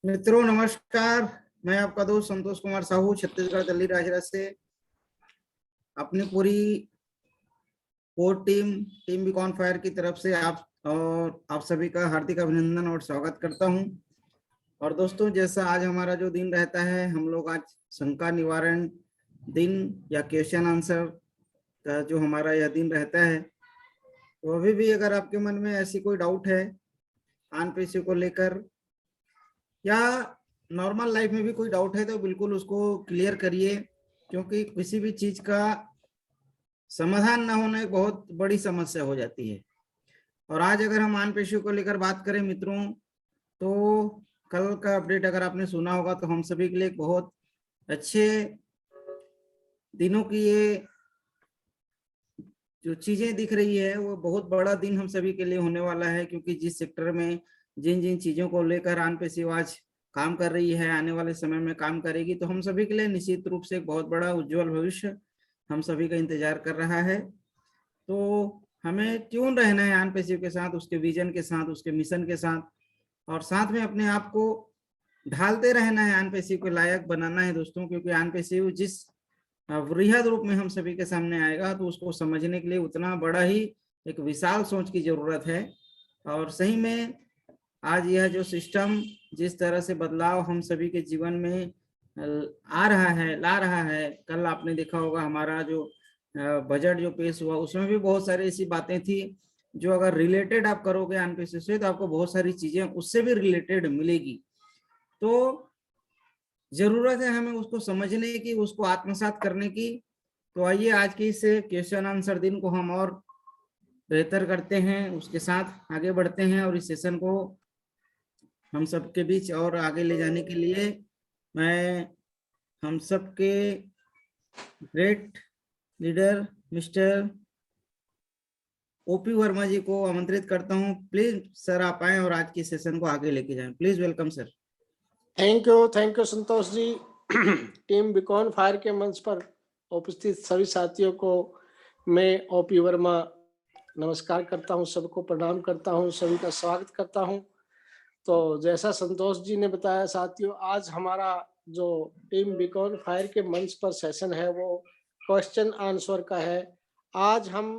मित्रों नमस्कार। मैं आपका दोस्त संतोष कुमार साहू छत्तीसगढ़ दिल्ली राजरा से अपनी पूरी कोर टीम बीकॉन फायर की तरफ से आप सभी का हार्दिक अभिनंदन और स्वागत करता हूं। और दोस्तों, जैसा आज हमारा जो दिन रहता है, हम लोग आज शंका निवारण दिन या क्वेश्चन आंसर का जो हमारा यह दिन रहता है, तो अभी भी अगर आपके मन में ऐसी कोई डाउट है आन पेशी को लेकर या नॉर्मल लाइफ में भी कोई डाउट है, तो बिल्कुल उसको क्लियर करिए, क्योंकि किसी भी चीज का समाधान न होना एक बहुत बड़ी समस्या हो जाती है। और आज अगर हम आन पेशियों को लेकर बात करें मित्रों, तो कल का अपडेट अगर आपने सुना होगा तो हम सभी के लिए एक बहुत अच्छे दिनों की ये जो चीजें दिख रही है, वो बहुत बड़ा दिन हम सभी के लिए होने वाला है, क्योंकि जिस सेक्टर में जिन जिन चीजों को लेकर आन पेशी आज काम कर रही है, आने वाले समय में काम करेगी, तो हम सभी के लिए निश्चित रूप से एक बहुत बड़ा उज्जवल भविष्य हम सभी का इंतजार कर रहा है। तो हमें ट्यून रहना है आन पेशी के साथ, उसके विजन के साथ, उसके मिशन के साथ, और साथ में अपने आप को ढालते रहना है, आन पेशी को लायक बनाना है दोस्तों। क्योंकि आन पेशी जिस वृहद रूप में हम सभी के सामने आएगा, तो उसको समझने के लिए उतना बड़ा ही एक विशाल सोच की जरूरत है। और सही में आज यह जो सिस्टम जिस तरह से बदलाव हम सभी के जीवन में आ रहा है, ला रहा है, कल आपने देखा होगा हमारा जो बजट जो पेश हुआ, उसमें भी बहुत सारी ऐसी बातें थी जो अगर रिलेटेड आप करोगे आन पेशी से, तो आपको बहुत सारी चीजें उससे भी रिलेटेड मिलेगी। तो जरूरत है हमें उसको समझने की, उसको आत्मसात करने की। तो आइए आज की इस क्वेश्चन आंसर दिन को हम और बेहतर करते हैं, उसके साथ आगे बढ़ते हैं, और इस सेशन को हम सबके बीच और आगे ले जाने के लिए मैं हम सबके great leader mister OP Verma ji को आमंत्रित करता हूं। प्लीज सर आप आए और आज की सेशन को आगे लेके जाएं। Please welcome sir. Thank you Santosh ji. Team Beacon Fire के मंच पर उपस्थित सभी साथियों को मैं ओपी वर्मा नमस्कार करता हूं, सबको प्रणाम करता हूं, सभी का स्वागत करता हूं। तो जैसा संतोष जी ने बताया साथियों, आज हमारा जो टीम बीकॉन फायर के मंच पर सेशन है वो क्वेश्चन आंसर का है। आज हम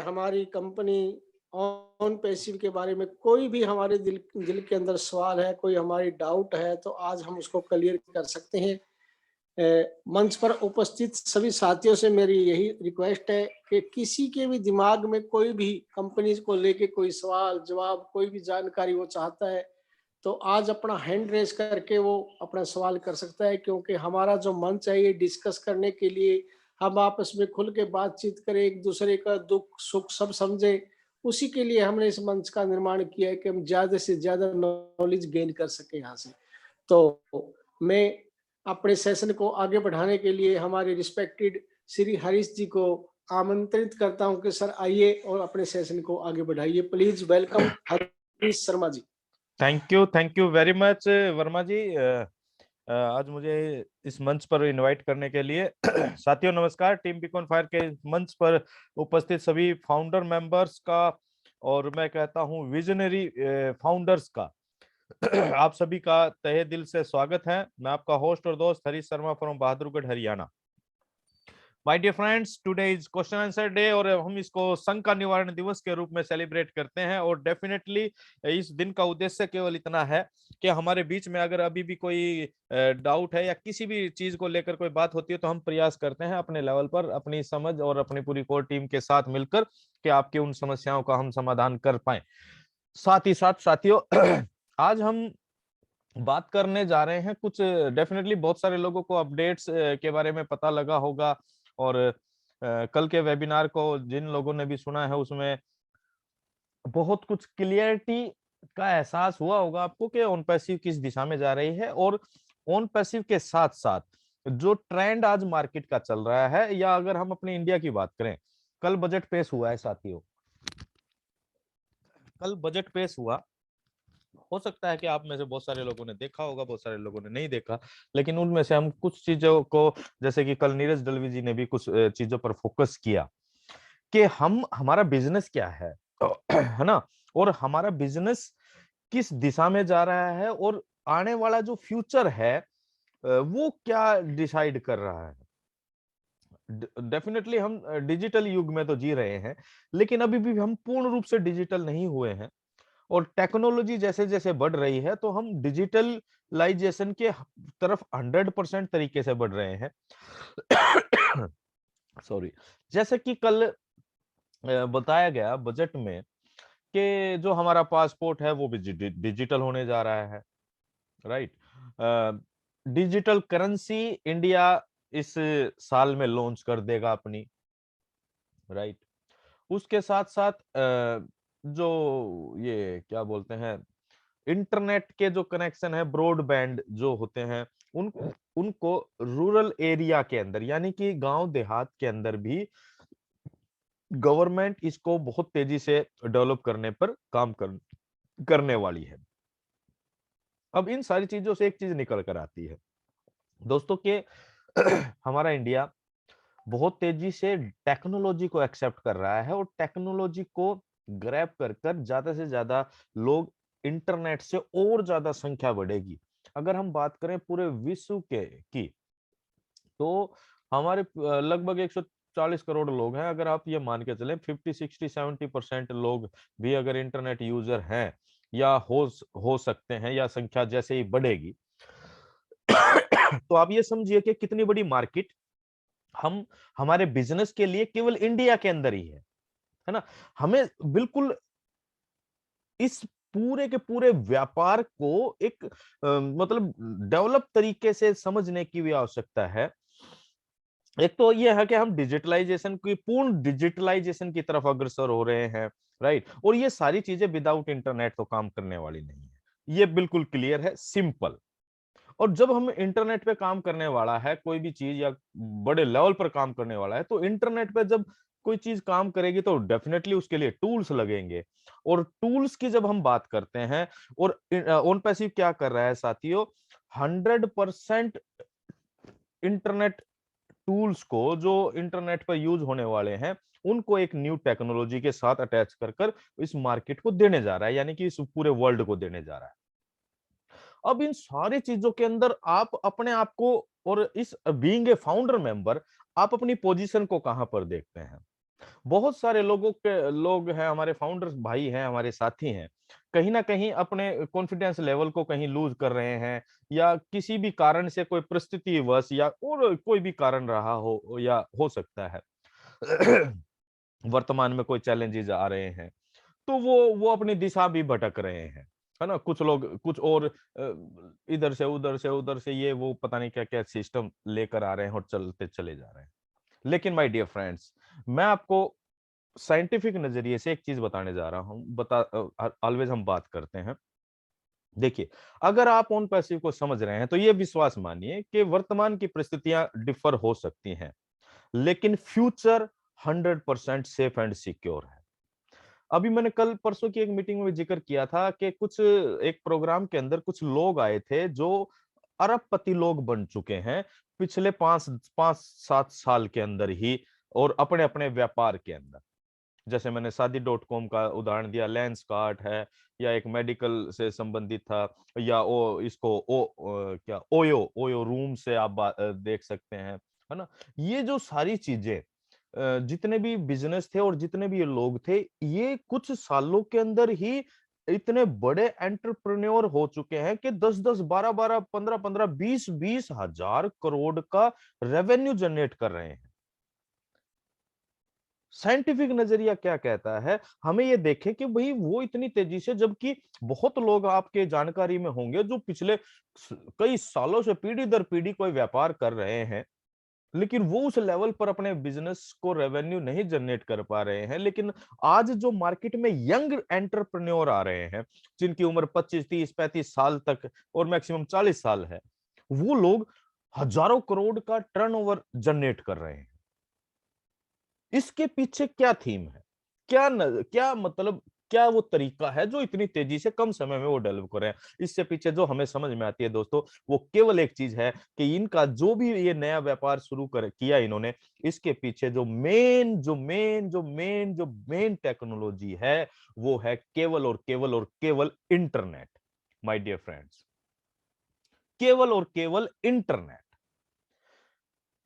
हमारी कंपनी ऑन पैसिव के बारे में कोई भी हमारे दिल के अंदर सवाल है, कोई हमारी डाउट है, तो आज हम उसको क्लियर कर सकते हैं। मंच पर उपस्थित सभी साथियों से मेरी यही रिक्वेस्ट है कि किसी के भी दिमाग में कोई भी कंपनी को लेके कोई सवाल जवाब, कोई भी जानकारी वो चाहता है, तो आज अपना हैंड रेज करके वो अपना सवाल कर सकता है। क्योंकि हमारा जो मंच है ये डिस्कस करने के लिए, हम आपस में खुल के बातचीत करें, एक दूसरे का दुख सुख सब समझे, उसी के लिए हमने इस मंच का निर्माण किया है कि हम ज्यादा से ज्यादा नॉलेज गेन कर सके यहाँ से। तो मैं अपने सेशन को आगे बढ़ाने के लिए हमारे रिस्पेक्टेड श्री हरीश जी को आमंत्रित करता हूं कि सर आइए और अपने सेशन को आगे बढ़ाइए। Please welcome Harish Sharma ji. Thank you very much Verma ji, आज मुझे इस मंच पर इनवाइट करने के लिए। साथियों नमस्कार। टीम बीकॉन फायर के मंच पर उपस्थित सभी फाउंडर मेंबर्स का, और मैं कहता हूं विजनरी फाउंडर्स का आप सभी का तहे दिल से स्वागत है। मैं आपका होस्ट और दोस्त Harish Sharma from Bahadurgarh Haryana. My dear friends, today is question answer day, और हम इसको शंका निवारण दिवस के रूप में सेलिब्रेट करते हैं। और डेफिनेटली इस दिन का उद्देश्य केवल इतना है कि हमारे बीच में अगर अभी भी कोई डाउट है या किसी भी चीज को लेकर कोई बात होती है, तो हम प्रयास करते हैं अपने लेवल पर अपनी समझ और अपनी पूरी कोर टीम के साथ मिलकर कि आपकी उन समस्याओं का हम समाधान कर पाए। साथ ही साथ साथियों आज हम बात करने जा रहे हैं कुछ, डेफिनेटली बहुत सारे लोगों को अपडेट्स के बारे में पता लगा होगा, और कल के वेबिनार को जिन लोगों ने भी सुना है उसमें बहुत कुछ क्लियरिटी का एहसास हुआ होगा आपको कि ऑन पैसिव किस दिशा में जा रही है। और ऑन पैसिव के साथ साथ जो ट्रेंड आज मार्केट का चल रहा है, या अगर हम अपने इंडिया की बात करें, कल बजट पेश हुआ है साथियों, कल बजट पेश हुआ। हो सकता है कि आप में से बहुत सारे लोगों ने देखा होगा, बहुत सारे लोगों ने नहीं देखा, लेकिन उनमें से हम कुछ चीजों को, जैसे कि कल नीरज दलवी जी ने भी कुछ चीजों पर फोकस किया कि हम हमारा बिजनेस क्या है, है ना, और हमारा बिजनेस किस दिशा में जा रहा है और आने वाला जो फ्यूचर है वो क्या डिसाइड कर रहा है। डेफिनेटली हम डिजिटल युग में तो जी रहे हैं, लेकिन अभी भी हम पूर्ण रूप से डिजिटल नहीं हुए हैं। और टेक्नोलॉजी जैसे जैसे बढ़ रही है तो हम डिजिटलाइजेशन के तरफ 100% तरीके से बढ़ रहे हैं। सॉरी। जैसे कि कल बताया गया बजट में कि जो हमारा पासपोर्ट है वो भी डिजिटल होने जा रहा है, राइट। डिजिटल करेंसी इंडिया इस साल में लॉन्च कर देगा अपनी, राइट। उसके साथ साथ जो ये क्या बोलते हैं, इंटरनेट के जो कनेक्शन है, ब्रॉडबैंड जो होते हैं, उनको उनको रूरल एरिया के अंदर यानी कि गांव देहात के अंदर भी गवर्नमेंट इसको बहुत तेजी से डेवलप करने पर काम करने वाली है। अब इन सारी चीजों से एक चीज निकल कर आती है दोस्तों के हमारा इंडिया बहुत तेजी से टेक्नोलॉजी को एक्सेप्ट कर रहा है और टेक्नोलॉजी को ग्रैब कर कर ज्यादा से ज्यादा लोग इंटरनेट से और ज्यादा संख्या बढ़ेगी। अगर हम बात करें पूरे विश्व के की, तो हमारे लगभग 140 करोड़ लोग हैं। अगर आप ये मान के चलें 50, 60, 70% लोग भी अगर इंटरनेट यूजर हैं या हो सकते हैं, या संख्या जैसे ही बढ़ेगी तो आप ये समझिए कि कितनी बड़ी मार्केट हम हमारे बिजनेस के लिए केवल इंडिया के अंदर ही है ना। हमें बिल्कुल इस पूरे के पूरे व्यापार को एक मतलब डेवलप तरीके से समझने की भी आवश्यकता है। एक तो ये है कि हम डिजिटलाइजेशन की पूर्ण डिजिटलाइजेशन की तरफ अग्रसर हो रहे हैं, राइट। और ये सारी चीजें विदाउट इंटरनेट तो काम करने वाली नहीं है, ये बिल्कुल क्लियर है, सिंपल। और जब हम इंटरनेट पे काम करने वाला है कोई भी चीज या बड़े लेवल पर काम करने वाला है, तो इंटरनेट पे जब कोई चीज काम करेगी तो डेफिनेटली उसके लिए टूल्स लगेंगे। और टूल्स की जब हम बात करते हैं, और ऑन पैसिव क्या कर रहा है साथियों, 100% इंटरनेट टूल्स को जो इंटरनेट पर यूज होने वाले हैं उनको एक न्यू टेक्नोलॉजी के साथ अटैच कर कर इस मार्केट को देने जा रहा है, यानी कि इस पूरे वर्ल्ड को देने जा रहा है। अब इन सारी चीजों के अंदर आप अपने आप को, और इस बीइंग ए फाउंडर मेंबर, आप अपनी पोजीशन को कहां पर देखते हैं। बहुत सारे लोग हैं, हमारे फाउंडर्स भाई हैं, हमारे साथी हैं, कहीं ना कहीं अपने कॉन्फिडेंस लेवल को कहीं लूज कर रहे हैं, या किसी भी कारण से कोई परिस्थिति वश या और कोई भी कारण रहा हो या हो सकता है वर्तमान में कोई चैलेंजेस आ रहे हैं, तो वो अपनी दिशा भी भटक रहे हैं, है ना। कुछ लोग कुछ और इधर से उधर से ये वो पता नहीं क्या क्या सिस्टम लेकर आ रहे हैं और चलते चले जा रहे हैं। लेकिन माय डियर फ्रेंड्स, मैं आपको साइंटिफिक नजरिए से एक चीज बताने जा रहा हूं। ऑलवेज हम बात करते हैं, देखिए, अगर आप ऑन पैसिव को समझ रहे हैं तो ये विश्वास मानिए कि वर्तमान की परिस्थितियां डिफर हो सकती हैं, लेकिन फ्यूचर 100% सेफ एंड सिक्योर है। अभी मैंने कल परसों की एक मीटिंग में जिक्र किया था कि कुछ एक प्रोग्राम के अंदर कुछ लोग आए थे जो अरबपति लोग बन चुके हैं पिछले 5-7 साल के अंदर ही, और अपने अपने व्यापार के अंदर। जैसे मैंने शादी.com का उदाहरण दिया, लेंसकार्ट है, या एक मेडिकल से संबंधित था, या क्या ओयो रूम से आप देख सकते हैं, है ना। ये जो सारी चीजें जितने भी बिजनेस थे और जितने भी ये लोग थे, ये कुछ सालों के अंदर ही इतने बड़े एंटरप्रेन्योर हो चुके हैं कि 10-10, 12-12, 15-15, 20-20 हजार करोड़ का रेवेन्यू जनरेट कर रहे हैं। साइंटिफिक नजरिया क्या कहता है, हमें ये देखें कि भाई वो इतनी तेजी से, जबकि बहुत लोग आपके जानकारी में होंगे जो पिछले कई सालों से पीढ़ी दर पीढ़ी कोई व्यापार कर रहे हैं, लेकिन वो उस लेवल पर अपने बिजनेस को रेवेन्यू नहीं जनरेट कर पा रहे हैं। लेकिन आज जो मार्केट में यंग एंटरप्रेन्योर आ रहे हैं, जिनकी उम्र 25, 30, 35 साल तक और मैक्सिमम 40 साल है, वो लोग हजारों करोड़ का टर्नओवर जनरेट कर रहे हैं। इसके पीछे क्या थीम है, क्या मतलब क्या वो तरीका है जो इतनी तेजी से कम समय में वो डेवलप कर रहे हैं। इससे पीछे जो हमें समझ में आती है दोस्तों, वो केवल एक चीज है कि इनका जो भी ये नया व्यापार शुरू कर किया इन्होंने, इसके पीछे जो मेन टेक्नोलॉजी है, वो है केवल और केवल और केवल इंटरनेट। माय डियर फ्रेंड्स, केवल और केवल इंटरनेट।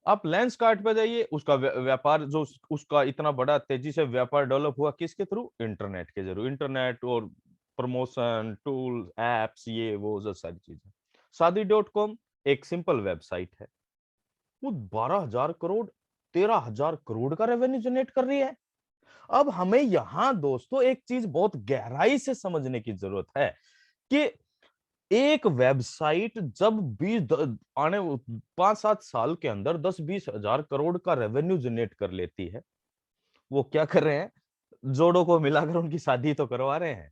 आप लेंस कार्ट पे जाइए, उसका व्यापार जो उसका इतना बड़ा तेजी से व्यापार डेवलप हुआ किसके थ्रू? इंटरनेट के जरिए। इंटरनेट और प्रमोशन टूल, एप्स, ये वो जो सारी चीजें। शादी.com एक सिंपल वेबसाइट है, वो 12,000 करोड़ 13,000 करोड़ का रेवेन्यू जनरेट कर रही है। अब हमें यहां दोस्तों एक चीज बहुत गहराई से समझने की जरूरत है कि एक वेबसाइट जब 5-7 साल के अंदर 10-20 हजार करोड़ का रेवेन्यू जनरेट कर लेती है, वो क्या कर रहे हैं? जोड़ों को मिलाकर उनकी शादी तो करवा रहे हैं।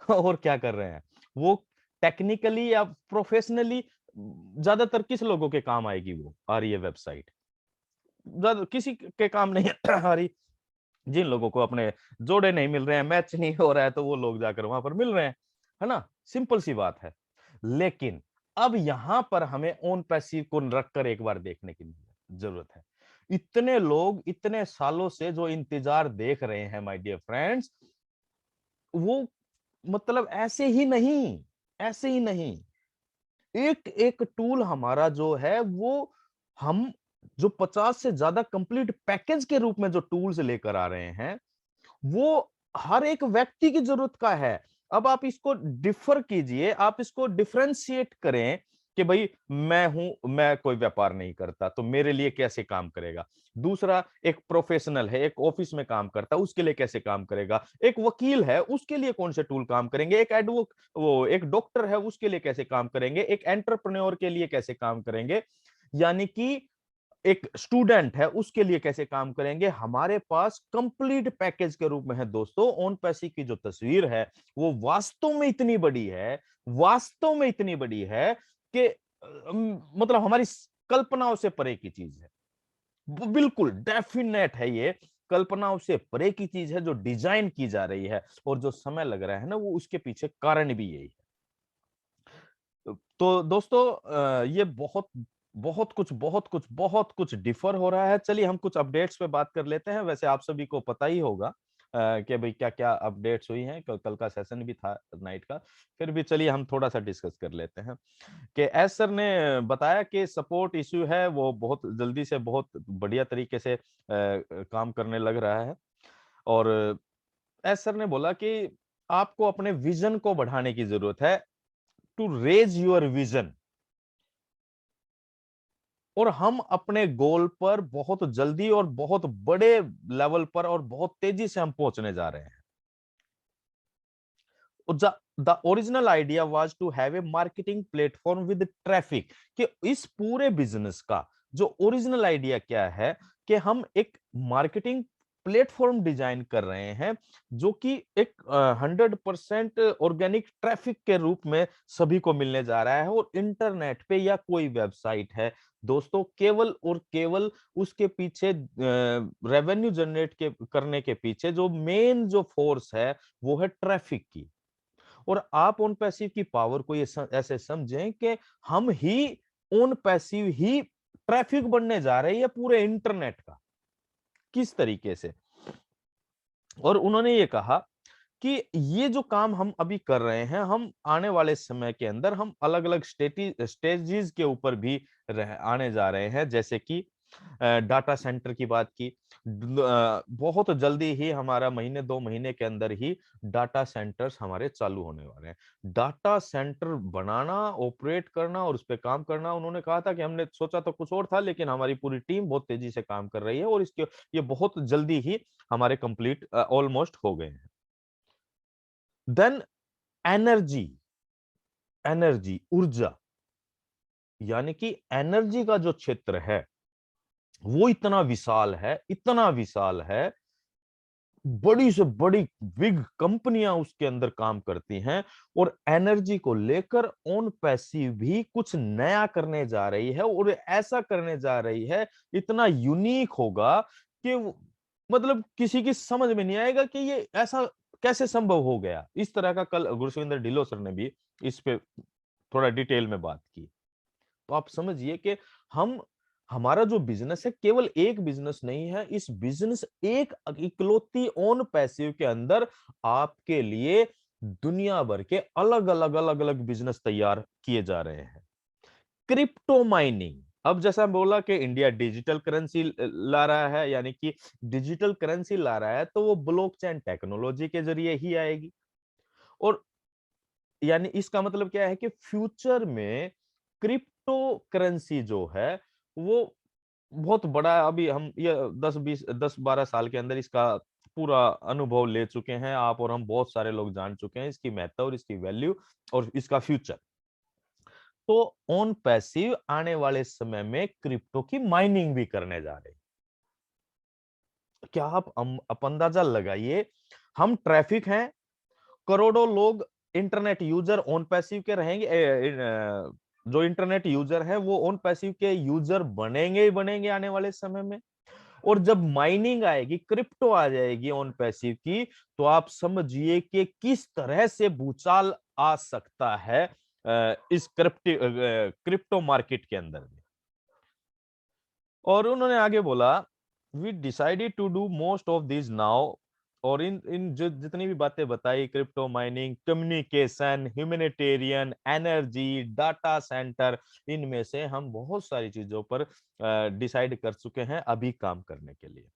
और क्या कर रहे हैं वो? टेक्निकली या प्रोफेशनली ज्यादातर किस लोगों के काम आएगी वो आ रही है वेबसाइट? ज्यादा किसी के काम नहीं आ रही। जिन लोगों को अपने जोड़े नहीं मिल रहे हैं, मैच नहीं हो रहा है, तो वो लोग जाकर वहां पर मिल रहे हैं, है ना? सिंपल सी बात है। लेकिन अब यहां पर हमें ऑन पैसिव को रखकर एक बार देखने की जरूरत है। इतने लोग इतने सालों से जो इंतजार देख रहे हैं माय डियर फ्रेंड्स, वो मतलब ऐसे ही नहीं। एक एक टूल हमारा जो है वो हम जो 50 से ज्यादा कंप्लीट पैकेज के रूप में जो टूल्स लेकर आ रहे हैं, वो हर एक व्यक्ति की जरूरत का है। अब आप इसको डिफर कीजिए, आप इसको डिफरेंशिएट करें कि भाई मैं कोई व्यापार नहीं करता तो मेरे लिए कैसे काम करेगा। दूसरा, एक प्रोफेशनल है, एक ऑफिस में काम करता है, उसके लिए कैसे काम करेगा। एक वकील है, उसके लिए कौन से टूल काम करेंगे। एक डॉक्टर है, उसके लिए कैसे काम करेंगे। एक एंटरप्रेन्योर के लिए कैसे काम करेंगे। यानी कि एक स्टूडेंट है, उसके लिए कैसे काम करेंगे। हमारे पास कंप्लीट पैकेज के रूप में है दोस्तों। ऑन पैसिव की जो तस्वीर है वो वास्तव में इतनी बड़ी है, वास्तव में इतनी बड़ी है कि मतलब हमारी कल्पनाओं से परे की चीज है। बिल्कुल डेफिनेट है, ये कल्पनाओं से परे की चीज है जो डिजाइन की जा रही है, और जो समय लग रहा है ना, वो उसके पीछे कारण भी यही है। तो दोस्तों ये बहुत कुछ डिफर हो रहा है। चलिए हम कुछ अपडेट्स पे बात कर लेते हैं। वैसे आप सभी को पता ही होगा कि भाई क्या क्या अपडेट्स हुई हैं। कल का सेशन भी था नाइट का, फिर भी चलिए हम थोड़ा सा डिस्कस कर लेते हैं कि एस सर ने बताया कि सपोर्ट इश्यू है वो बहुत जल्दी से बहुत बढ़िया तरीके से काम करने लग रहा है। और एस सर ने बोला कि आपको अपने विजन को बढ़ाने की जरूरत है, टू रेज योर विजन। और हम अपने गोल पर बहुत जल्दी और बहुत बड़े लेवल पर और बहुत तेजी से हम पहुंचने जा रहे हैं। The original idea was to have a marketing platform with traffic. कि इस पूरे बिजनेस का जो ओरिजिनल आइडिया क्या है कि हम एक मार्केटिंग प्लेटफॉर्म डिजाइन कर रहे हैं जो कि एक 100% ऑर्गेनिक ट्रैफिक के रूप में सभी को मिलने जा रहा है। और इंटरनेट पे या कोई वेबसाइट है दोस्तों, केवल और केवल उसके पीछे रेवेन्यू जनरेट करने के पीछे जो मेन जो फोर्स है वो है ट्रैफिक की। और आप ऑन पैसिव की पावर को ये ऐसे समझें कि हम ही ऑन पैसिव ही ट्रैफिक बनने जा रहे हैं पूरे इंटरनेट का। किस तरीके से? और उन्होंने ये कहा कि ये जो काम हम अभी कर रहे हैं, हम आने वाले समय के अंदर हम अलग अलग स्टेजेस के ऊपर भी आने जा रहे हैं। जैसे कि डाटा सेंटर की बात की, बहुत जल्दी ही हमारा महीने 2 महीने के अंदर ही डाटा सेंटर्स हमारे चालू होने वाले हैं। डाटा सेंटर बनाना, ऑपरेट करना और उस पर काम करना, उन्होंने कहा था कि हमने सोचा तो कुछ और था, लेकिन हमारी पूरी टीम बहुत तेजी से काम कर रही है और इसके ये बहुत जल्दी ही हमारे कंप्लीट ऑलमोस्ट हो गए हैं। देन एनर्जी, ऊर्जा, यानी कि एनर्जी का जो क्षेत्र है वो इतना विशाल है, बड़ी से बड़ी बिग कंपनियां उसके अंदर काम करती हैं। और एनर्जी को लेकर ऑन पैसिव भी कुछ नया करने जा रही है, और ऐसा करने जा रही है इतना यूनिक होगा कि मतलब किसी की समझ में नहीं आएगा कि ये ऐसा कैसे संभव हो गया? इस तरह का कल गुरसेविंदर ढिल्लों सर ने भी इस पे थोड़ा डिटेल में बात की। तो आप समझिए कि हम हमारा जो बिजनेस है केवल एक बिजनेस नहीं है, इस बिजनेस एक इकलौती ओन पैसिव के अंदर आपके लिए दुनिया भर के अलग अलग बिजनेस तैयार किए जा रहे हैं। क्रिप्टो माइनिंग, अब जैसा बोला कि इंडिया डिजिटल करेंसी ला रहा है, यानी कि डिजिटल करेंसी ला रहा है, तो वो ब्लॉकचेन टेक्नोलॉजी के जरिए ही आएगी। और यानी इसका मतलब क्या है कि फ्यूचर में क्रिप्टो करेंसी जो है वो बहुत बड़ा, अभी हम ये 10-12 साल के अंदर इसका पूरा अनुभव ले चुके हैं, आप और हम बहुत सारे लोग जान चुके हैं इसकी महत्ता और इसकी वैल्यू और इसका फ्यूचर। तो ऑन पैसिव आने वाले समय में क्रिप्टो की माइनिंग भी करने जा रहे हैं। क्या आप अंदाजा लगाइए, हम ट्रैफिक हैं, करोड़ों लोग इंटरनेट यूजर ऑन पैसिव के रहेंगे, जो इंटरनेट यूजर है वो ऑन पैसिव के यूजर बनेंगे ही बनेंगे आने वाले समय में। और जब माइनिंग आएगी, क्रिप्टो आ जाएगी ऑन पैसिव की, तो आप समझिए कि किस तरह से भूचाल आ सकता है इस क्रिप्टो मार्केट के अंदर में। और उन्होंने आगे बोला, we decided to do most of this now, और इन इन जो जितनी भी बातें बताई, crypto mining, communication, humanitarian, energy, data center, इनमें से हम बहुत सारी चीजों पर डिसाइड कर चुके हैं अभी काम करने के लिए।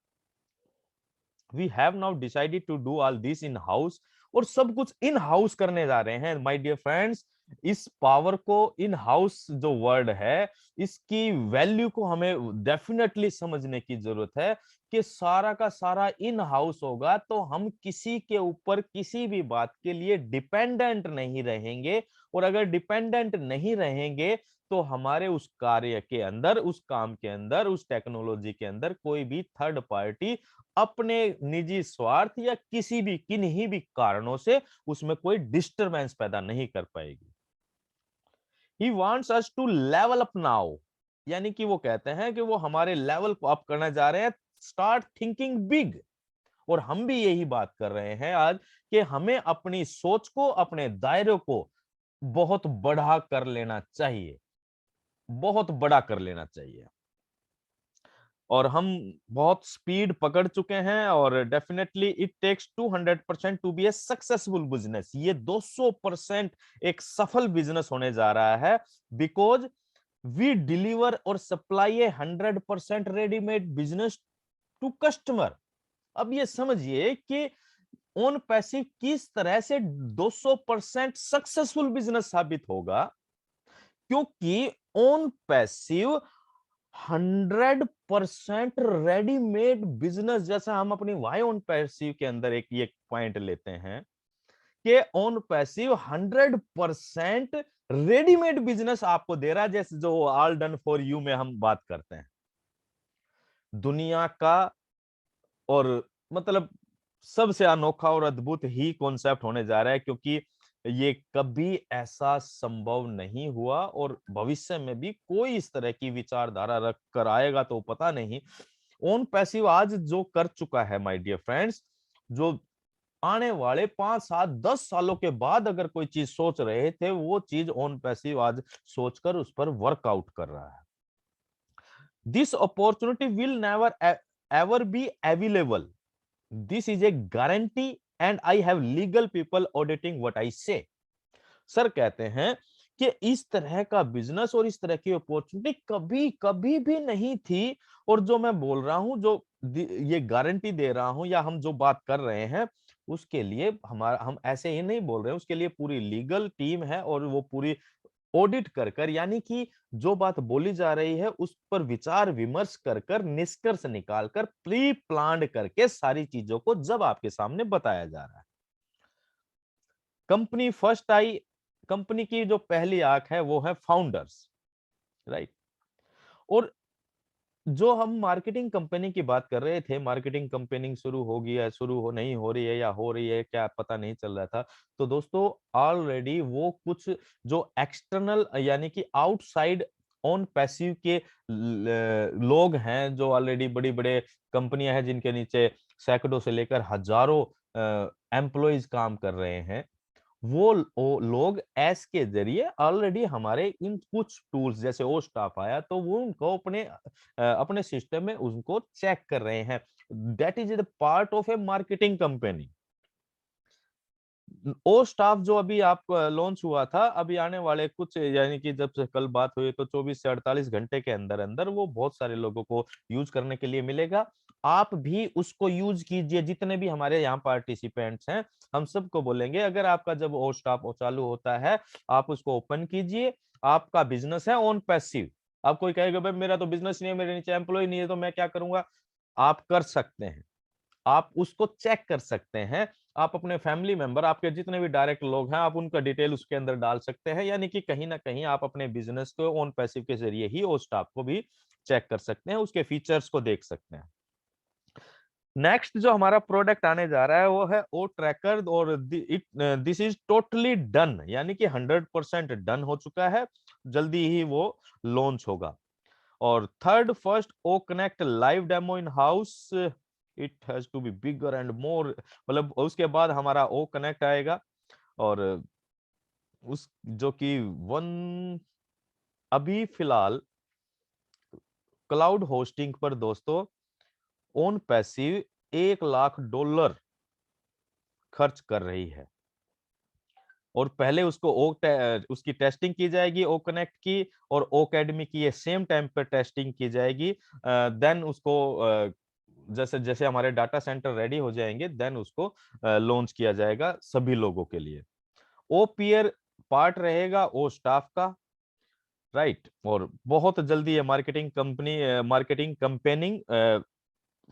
We have now decided to do all this in house, और सब कुछ इन हाउस करने जा रहे हैं माय डियर फ्रेंड्स। इस पावर को, इन हाउस जो वर्ड है, इसकी वैल्यू को हमें डेफिनेटली समझने की जरूरत है कि सारा का सारा इन हाउस होगा तो हम किसी के ऊपर किसी भी बात के लिए डिपेंडेंट नहीं रहेंगे। और अगर डिपेंडेंट नहीं रहेंगे तो हमारे उस कार्य के अंदर, उस काम के अंदर, उस टेक्नोलॉजी के अंदर कोई भी थर्ड पार्टी अपने निजी स्वार्थ या किसी भी किन्हीं भी कारणों से उसमें कोई डिस्टरबेंस पैदा नहीं कर पाएगी। He wants us to level up now, यानी कि वो कहते हैं कि वो हमारे लेवल को अप करने जा रहे हैं, स्टार्ट थिंकिंग बिग। और हम भी यही बात कर रहे हैं आज कि हमें अपनी सोच को, अपने दायरे को बहुत बढ़ा कर लेना चाहिए, बहुत बड़ा कर लेना चाहिए। और हम बहुत स्पीड पकड़ चुके हैं, और definitely it takes 200% to be a successful business. ये 200% एक सफल बिजनेस होने जा रहा है, बिकॉज वी डिलीवर और supply a 100% readymade business to customer. अब ये समझिए कि ऑन पैसिव किस तरह से 200% सक्सेसफुल बिजनेस साबित होगा, क्योंकि ऑन पैसिव 100% रेडीमेड बिजनेस, जैसा हम अपनी वाई ऑन पैसिव के अंदर एक ये पॉइंट लेते हैं कि ऑन पैसिव 100% रेडीमेड बिजनेस आपको दे रहा है, जैसे जो ऑल डन फॉर यू में हम बात करते हैं। दुनिया का और मतलब सबसे अनोखा और अद्भुत ही कॉन्सेप्ट होने जा रहा है, क्योंकि ये कभी ऐसा संभव नहीं हुआ और भविष्य में भी कोई इस तरह की विचारधारा रख कर आएगा तो पता नहीं। ऑन पैसिव आज जो कर चुका है माय डियर फ्रेंड्स, जो आने वाले 5, 7, 10 सालों के बाद अगर कोई चीज सोच रहे थे, वो चीज ऑन पैसिव आज सोचकर उस पर वर्कआउट कर रहा है। This opportunity will never ever be available, this is a guarantee, and I have legal people auditing what I से। सर कहते हैं कि इस तरह का बिजनेस और इस तरह की अपॉर्चुनिटी कभी कभी भी नहीं थी। और जो मैं बोल रहा हूं, जो ये गारंटी दे रहा हूं या हम जो बात कर रहे हैं, उसके लिए हम ऐसे ही नहीं बोल रहे हैं, उसके लिए पूरी लीगल टीम है और वो पूरी ऑडिट कर कर, यानी कि जो बात बोली जा रही है उस पर विचार विमर्श कर कर, निष्कर्ष निकाल कर, प्री प्लान करके सारी चीजों को जब आपके सामने बताया जा रहा है। कंपनी फर्स्ट आई, कंपनी की जो पहली आंख है वो है फाउंडर्स, राइट। और जो हम मार्केटिंग कंपनी की बात कर रहे थे, मार्केटिंग कंपनी शुरू होगी या शुरू हो नहीं हो रही है या हो रही है क्या पता नहीं चल रहा था, तो दोस्तों ऑलरेडी वो कुछ जो एक्सटर्नल यानी कि आउटसाइड ऑन पैसिव के लोग हैं, जो ऑलरेडी बड़ी बड़े कंपनियां हैं जिनके नीचे सैकड़ों से लेकर हजारों एम्प्लॉइज काम कर रहे हैं, वो लोग एस के जरिए ऑलरेडी हमारे इन कुछ टूल्स जैसे ओ स्टाफ आया तो वो उनको अपने सिस्टम में उनको चेक कर रहे हैं। That is the part of a marketing company. O staff जो अभी आप लॉन्च हुआ था, अभी आने वाले कुछ यानी कि जब से कल बात हुई तो 24 से 48 घंटे के अंदर अंदर वो बहुत सारे लोगों को यूज करने के लिए मिलेगा। आप भी उसको यूज कीजिए, जितने भी हमारे यहाँ पार्टिसिपेंट्स हैं हम सबको बोलेंगे, अगर आपका जब ओ स्टाफ चालू होता है आप उसको ओपन कीजिए। आपका बिजनेस है ऑन पैसिव, आप कोई कहेगा भाई मेरा तो बिजनेस नहीं है, मेरे नीचे एम्प्लॉय नहीं है तो मैं क्या करूंगा, आप कर सकते हैं, आप उसको चेक कर सकते हैं। आप अपने फैमिली मेंबर, आपके जितने भी डायरेक्ट लोग हैं, आप उनका डिटेल उसके अंदर डाल सकते हैं, यानी कि कहीं ना कहीं आप अपने बिजनेस को ऑन पैसिव के जरिए ही ओ स्टाफ को भी चेक कर सकते हैं, उसके फीचर्स को देख सकते हैं। नेक्स्ट जो हमारा प्रोडक्ट आने जा रहा है वो है ओ ट्रैकर, और दिस इज टोटली डन, यानी कि 100% डन हो चुका है, जल्दी ही वो लॉन्च होगा। और third, first O connect live demo in house, it has to be bigger and more, मतलब उसके बाद हमारा ओ कनेक्ट आएगा, और उस जो कि अभी फिलहाल क्लाउड होस्टिंग पर दोस्तों ऑन पैसिव $1 लाख खर्च कर रही है, और पहले उसको उसकी टेस्टिंग की जाएगी ओ कनेक्ट की, और ओ अकेडमी की ये सेम टाइम पर टेस्टिंग की जाएगी। देन उसको जैसे जैसे हमारे डाटा सेंटर रेडी हो जाएंगे देन उसको लॉन्च किया जाएगा सभी लोगों के लिए। ओ पीयर पार्ट रहेगा ओ स्टाफ का, राइट। और बहुत जल्दी ये मार्केटिंग कंपेनिंग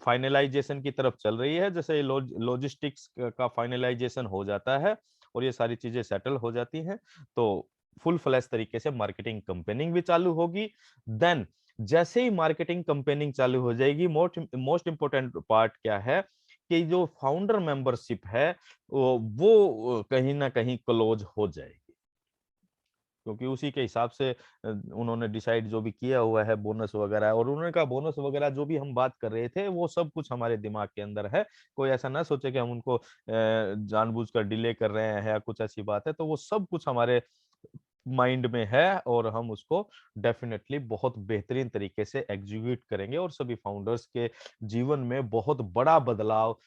फाइनलाइजेशन की तरफ चल रही है। जैसे लॉजिस्टिक्स का फाइनलाइजेशन हो जाता है और ये सारी चीजें सेटल हो जाती हैं तो फुल फ्लैश तरीके से मार्केटिंग कंपेनिंग भी चालू होगी। देन जैसे ही मार्केटिंग कंपेनिंग चालू हो जाएगी, मोस्ट इंपोर्टेंट पार्ट क्या है कि जो फाउंडर मेंबरशिप है वो कहीं ना कहीं क्लोज हो जाएगी, क्योंकि उसी के हिसाब से उन्होंने डिसाइड जो भी किया हुआ है बोनस वगैरह, और उन्होंने कहा बोनस वगैरह जो भी हम बात कर रहे थे वो सब कुछ हमारे दिमाग के अंदर है। कोई ऐसा ना सोचे कि हम उनको जानबूझकर डिले कर रहे हैं या कुछ ऐसी बात है, तो वो सब कुछ हमारे माइंड में है और हम उसको डेफिनेटली बहुत बेहतरीन तरीके से एग्जीक्यूट करेंगे और सभी फाउंडर्स के जीवन में बहुत बड़ा बदलाव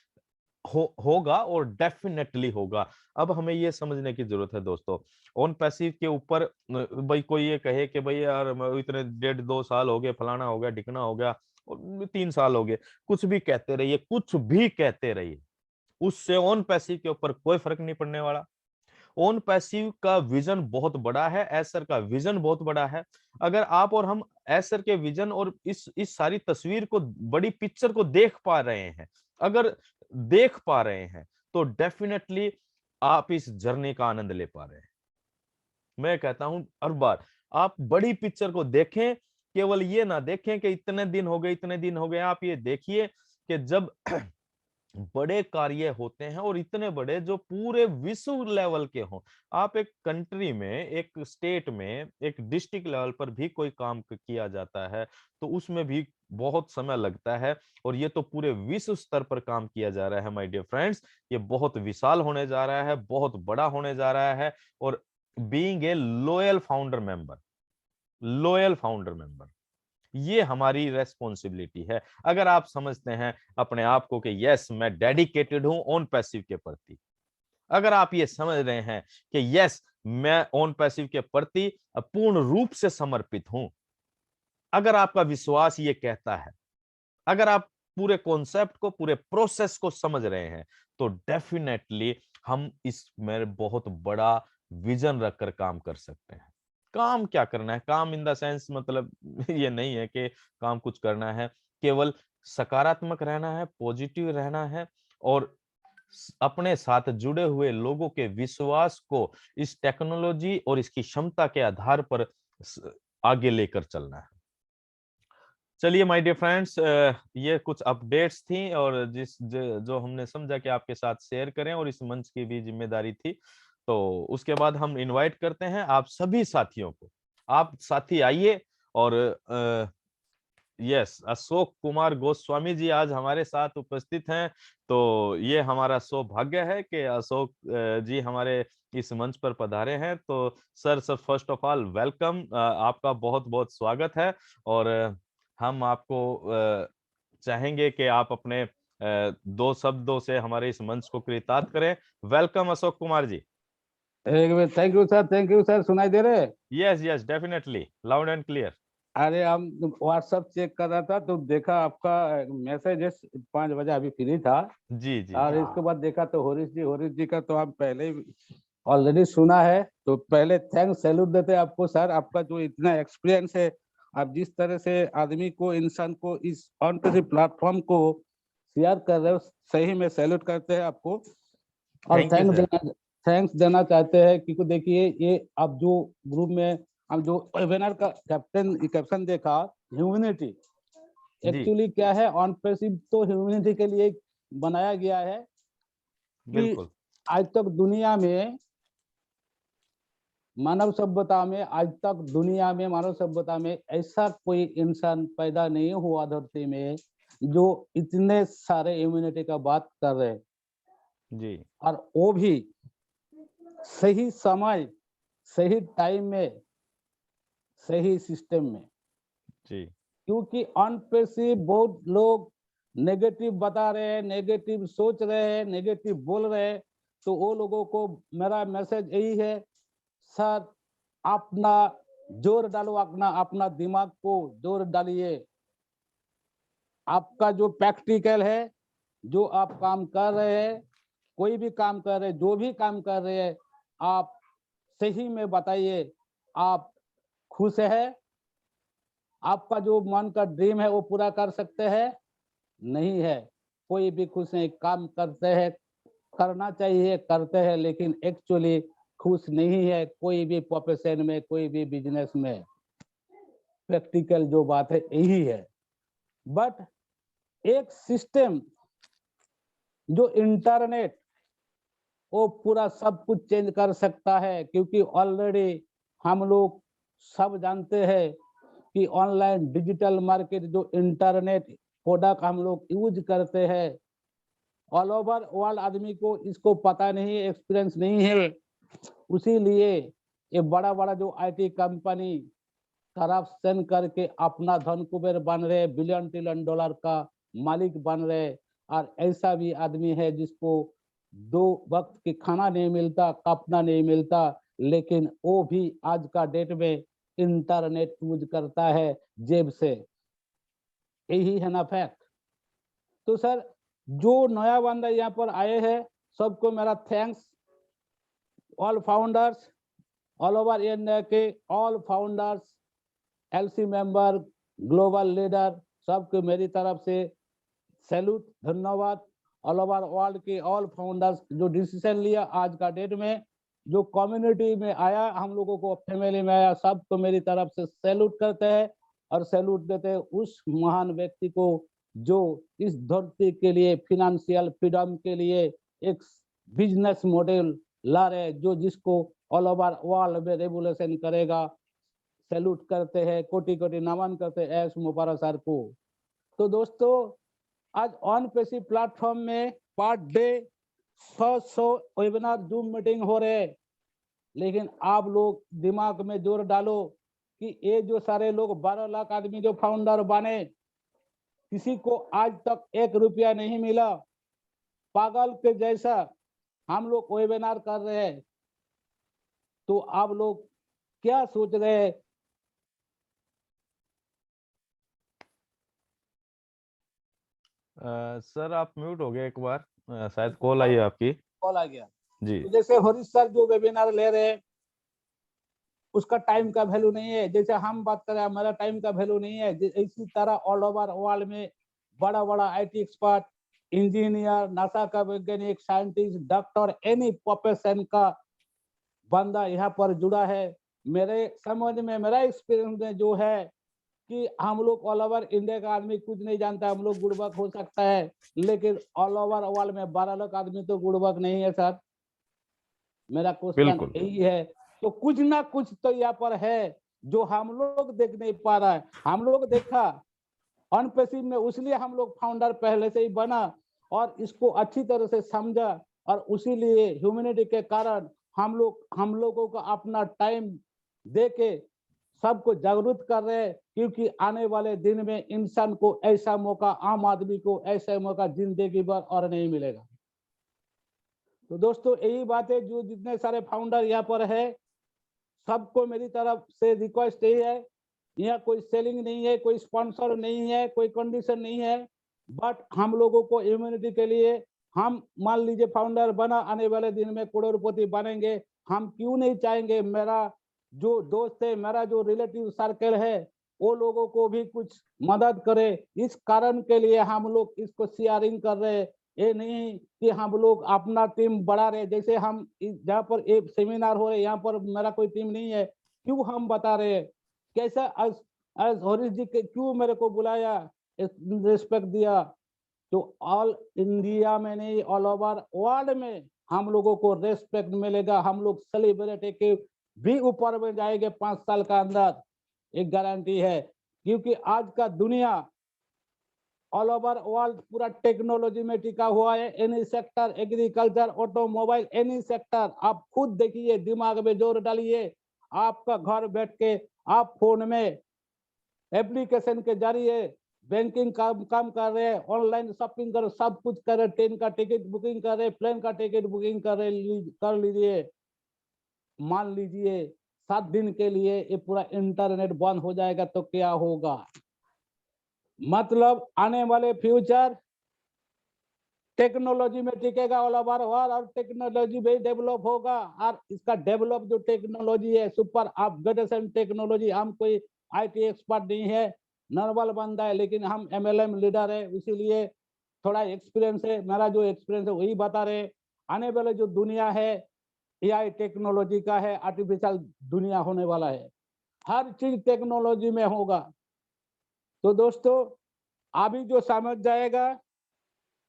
होगा, और डेफिनेटली होगा। अब हमें ये समझने की जरूरत है दोस्तों, ऑन पैसिव के ऊपर भाई कोई ये कहे कि भाई यार इतने 1.5-2 साल हो गए, फलाना हो गया, ढिकना हो गया, और 3 साल हो गए, कुछ भी कहते रहिए, कुछ भी कहते रहिए, उससे ऑन पैसिव के ऊपर कोई फर्क नहीं पड़ने वाला। ओन पैसिव का विजन बहुत बड़ा है, एसर का विजन बहुत बड़ा है। अगर आप और हम एसर के विजन और इस सारी तस्वीर को, बड़ी पिक्चर को देख पा रहे हैं, अगर देख पा रहे हैं तो डेफिनेटली आप इस जर्नी का आनंद ले पा रहे हैं। मैं कहता हूं हर बार आप बड़ी पिक्चर को देखें, केवल ये ना देखें कि इतने दिन हो गए, इतने दिन हो गए। आप ये देखिए कि जब बड़े कार्य होते हैं और इतने बड़े जो पूरे विश्व लेवल के हों, आप एक कंट्री में, एक स्टेट में, एक डिस्ट्रिक्ट लेवल पर भी कोई काम किया जाता है तो उसमें भी बहुत समय लगता है, और ये तो पूरे विश्व स्तर पर काम किया जा रहा है माय डियर फ्रेंड्स। ये बहुत विशाल होने जा रहा है, बहुत बड़ा होने जा रहा है, और being a loyal founder member ये हमारी रेस्पॉन्सिबिलिटी है। अगर आप समझते हैं अपने आप को कि यस मैं डेडिकेटेड हूं ऑन पैसिव के प्रति, अगर आप ये समझ रहे हैं कि यस मैं ऑन पैसिव के प्रति पूर्ण रूप से समर्पित हूं, अगर आपका विश्वास ये कहता है, अगर आप पूरे कॉन्सेप्ट को, पूरे प्रोसेस को समझ रहे हैं, तो डेफिनेटली हम इसमें बहुत बड़ा विजन रखकर काम कर सकते हैं। काम क्या करना है, काम इन द सेंस मतलब ये नहीं है कि काम कुछ करना है, केवल सकारात्मक रहना है, पॉजिटिव रहना है, और अपने साथ जुड़े हुए लोगों के विश्वास को इस टेक्नोलॉजी और इसकी क्षमता के आधार पर आगे लेकर चलना है। चलिए माय डियर फ्रेंड्स, ये कुछ अपडेट्स थी और जो हमने समझा कि आपके साथ शेयर करें, और इस मंच की भी जिम्मेदारी थी। तो उसके बाद हम इनवाइट करते हैं आप सभी साथियों को, आप साथी आइए और यस, अशोक कुमार गोस्वामी जी आज हमारे साथ उपस्थित हैं। तो ये हमारा सौभाग्य है कि अशोक जी हमारे इस मंच पर पधारे हैं। तो sir first of all welcome, आपका बहुत बहुत स्वागत है। और हम आपको चाहेंगे कि आप अपने दो शब्दों से हमारे इस मंच को कृतार्थ करें। वेलकम अशोक कुमार जी। एक मिनट, थैंक यू सर, सुनाई दे रहे? Yes yes, definitely loud and clear. अरे हम व्हाट्सएप चेक कर रहा था तो देखा आपका मैसेज 5 बजे, अभी फ्री था। जी जी और जी। इसके बाद देखा तो होरिश जी का तो हम पहले ही ऑलरेडी सुना है। तो पहले थैंक्स सैल्यूट देते हैं आपको सर, आपका जो इतना एक्सपीरियंस है, आप जिस तरह से आदमी को, इंसान को इस ऑन प्लेटफॉर्म को शेयर कर रहे हो, सही में सैल्यूट करते हैं आपको। और थैंक यू सर। थैंक्स देना चाहते हैं क्योंकि देखिए ये अब जो ग्रुप में हम जो वेबिनार का कैप्शन देखा, ह्यूमैनिटी जी एक्चुअली क्या है, ऑन पेसिव तो ह्यूमैनिटी के लिए बनाया गया है कि बिल्कुल। आज तक दुनिया में मानव सभ्यता में, आज तक दुनिया में मानव सभ्यता में ऐसा कोई इंसान पैदा नहीं हुआ धरती में जो इतने सारे ह्यूमैनिटी का बात कर रहे हैं, जी और वो भी सही समय, सही टाइम में, सही सिस्टम में। जी क्योंकि ऑन पेसिव बहुत लोग नेगेटिव बता रहे हैं, नेगेटिव सोच रहे हैं, नेगेटिव बोल रहे हैं। तो वो लोगों को मेरा मैसेज यही है, सर अपना जोर डालो, अपना दिमाग को जोर डालिए। आपका जो प्रैक्टिकल है, जो आप काम कर रहे हैं, कोई भी काम कर रहे हैं, जो भी काम कर रहे हैं, आप सही में बताइए आप खुश है? आपका जो मन का ड्रीम है वो पूरा कर सकते हैं? नहीं है। कोई भी खुश नहीं, काम करते हैं, करना चाहिए, करते हैं, लेकिन एक्चुअली खुश नहीं है कोई भी प्रोफेशन में, कोई भी बिजनेस में। प्रैक्टिकल जो बात है यही है। बट एक सिस्टम जो इंटरनेट, वो पूरा सब कुछ चेंज कर सकता है। क्योंकि ऑलरेडी हम लोग सब जानते हैं कि ऑनलाइन डिजिटल मार्केट, जो इंटरनेट प्रोडक्ट हम लोग यूज करते हैं, ऑल ओवर वर्ल्ड आदमी को इसको पता नहीं, एक्सपीरियंस नहीं है। उसी लिए ये बड़ा बड़ा जो आईटी कंपनी करप्शन करके अपना धन कुबेर बन रहे, बिलियन ट्रिलियन डॉलर का मालिक बन रहे। और ऐसा भी आदमी है जिसको 2 वक्त के खाना नहीं मिलता, कपड़ा नहीं मिलता, लेकिन वो भी आज का डेट में इंटरनेट यूज करता है जेब से। यही है ना फैक्ट। तो सर जो नया बंदा यहाँ पर आए हैं, सबको मेरा thanks. All founders all over India के all founders, LC member, global leader, सबको मेरी तरफ से सैल्यूट, धन्यवाद। ऑल ओवर वर्ल्ड के ऑल फाउंडर्स जो डिसीजन लिया आज का डेट में, जो कम्युनिटी में आया, हम लोगों को फैमिली में आया, सबको मेरी तरफ से सैल्यूट करते हैं। और सैल्यूट देते हैं उस महान व्यक्ति को जो इस धरती के लिए फिनेंशियल फ्रीडम के लिए एक बिजनेस मॉडल ला रहे, जो जिसको ऑल ओवर वर्ल्ड में रेवोल्यूशन करेगा। सैल्यूट करते हैं, कोटि कोटि नमन करते हैं एस मुबारक सर को। तो दोस्तों आज ऑन पेसी प्लेटफॉर्म में per day 100 webinar zoom meeting हो रहे हैं। लेकिन आप लोग दिमाग में जोर डालो कि ये जो सारे लोग 12 लाख आदमी जो फाउंडर बने, किसी को आज तक 1 रुपया नहीं मिला। पागल के जैसा हम लोग वेबिनार कर रहे हैं। तो आप लोग क्या सोच रहे हैं? सर आप म्यूट हो गए एक बार, शायद कॉल आई है आपकी। कॉल आ गया जी तो जैसे हरीश सर जो वेबिनार ले रहे हैं, उसका टाइम का वैल्यू नहीं है। जैसे हम बात करें, हमारा टाइम का वैल्यू नहीं है। इसी तरह ऑल ओवर वर्ल्ड में बड़ा बड़ा आईटी एक्सपर्ट, इंजीनियर, नासा का वैज्ञानिक, साइंटिस्ट, डॉक्टर, एनी प्रोफेशन का बंदा यहाँ पर जुड़ा है। मेरे समझ में, मेरा एक्सपीरियंस में जो है कि हम लोग ऑल ओवर इंडिया का आदमी कुछ नहीं जानता। हम लोग गुड़बक हो सकता है, लेकिन ऑल ओवर वर्ल्ड में 12 लाख आदमी तो गुड़बक नहीं है सर। मेरा क्वेश्चन बिल्कुल यही है। तो कुछ ना कुछ तो यहाँ पर है जो हम लोग देख नहीं पा रहा है। हम लोग देखा ऑन पैसिव में उसलिए हम लोग फाउंडर पहले से ही बना और इसको अच्छी तरह से समझा, और उसी लिए ह्यूमैनिटी के कारण हम लोगों को अपना टाइम दे के सबको जागरूक कर रहे हैं, क्योंकि आने वाले दिन में इंसान को ऐसा मौका, आम आदमी को ऐसा मौका जिंदगी भर और नहीं मिलेगा। तो दोस्तों यही बात है, जो जितने सारे फाउंडर यहाँ पर है सबको मेरी तरफ से रिक्वेस्ट यही है, यहाँ कोई सेलिंग नहीं है, कोई स्पॉन्सर नहीं है, कोई कंडीशन नहीं है, बट हम लोगों को ह्यूमैनिटी के लिए, हम मान लीजिए फाउंडर बना, आने वाले दिन में करोड़पति बनेंगे, हम क्यों नहीं चाहेंगे मेरा जो दोस्त है, मेरा जो रिलेटिव सर्कल है, वो लोगों को भी कुछ मदद करे। इस कारण के लिए हम लोग इसको शेयरिंग कर रहे हैं। ये नहीं कि हम लोग अपना टीम बढ़ा रहे, जैसे हम जहाँ पर एक सेमिनार हो रहे यहाँ पर मेरा कोई टीम नहीं है, क्यों हम बता रहे हैं कैसा आज हरीश जी के क्यों मेरे को बुलाया, रिस्पेक्ट दिया। तो ऑल इंडिया में नहीं, ऑल ओवर वर्ल्ड में हम लोगों को रेस्पेक्ट मिलेगा। हम लोग सेलिब्रिटी के भी ऊपर में जाएंगे 5 साल का अंदर, एक गारंटी है, क्योंकि आज का दुनिया ऑल ओवर वर्ल्ड पूरा टेक्नोलॉजी में टिका हुआ है। Any sector, agriculture, automobile, any sector, आप खुद देखिए, दिमाग में जोर डालिए, आपका घर बैठ के आप फोन में एप्लीकेशन के जरिए बैंकिंग काम कर रहे हैं, ऑनलाइन शॉपिंग कर, सब कुछ कर रहे, ट्रेन का टिकट बुकिंग कर रहे, प्लेन का टिकट बुकिंग कर लीजिए। मान लीजिए 7 दिन के लिए ये पूरा इंटरनेट बंद हो जाएगा तो क्या होगा? मतलब आने वाले फ्यूचर टेक्नोलॉजी में टिकेगा ऑल ओवर वर्ल्ड, और टेक्नोलॉजी भी डेवलप होगा। और इसका डेवलप जो टेक्नोलॉजी है, सुपर अपग्रेडेशन टेक्नोलॉजी, हम कोई आईटी एक्सपर्ट नहीं है, नॉर्मल बंदा है, लेकिन हम एमएलएम लीडर है, इसीलिए थोड़ा एक्सपीरियंस है। मेरा जो एक्सपीरियंस है वही बता रहे। आने वाले जो दुनिया है एआई टेक्नोलॉजी का है, आर्टिफिशियल दुनिया होने वाला है, हर चीज टेक्नोलॉजी में होगा। तो दोस्तों अभी जो समझ जाएगा,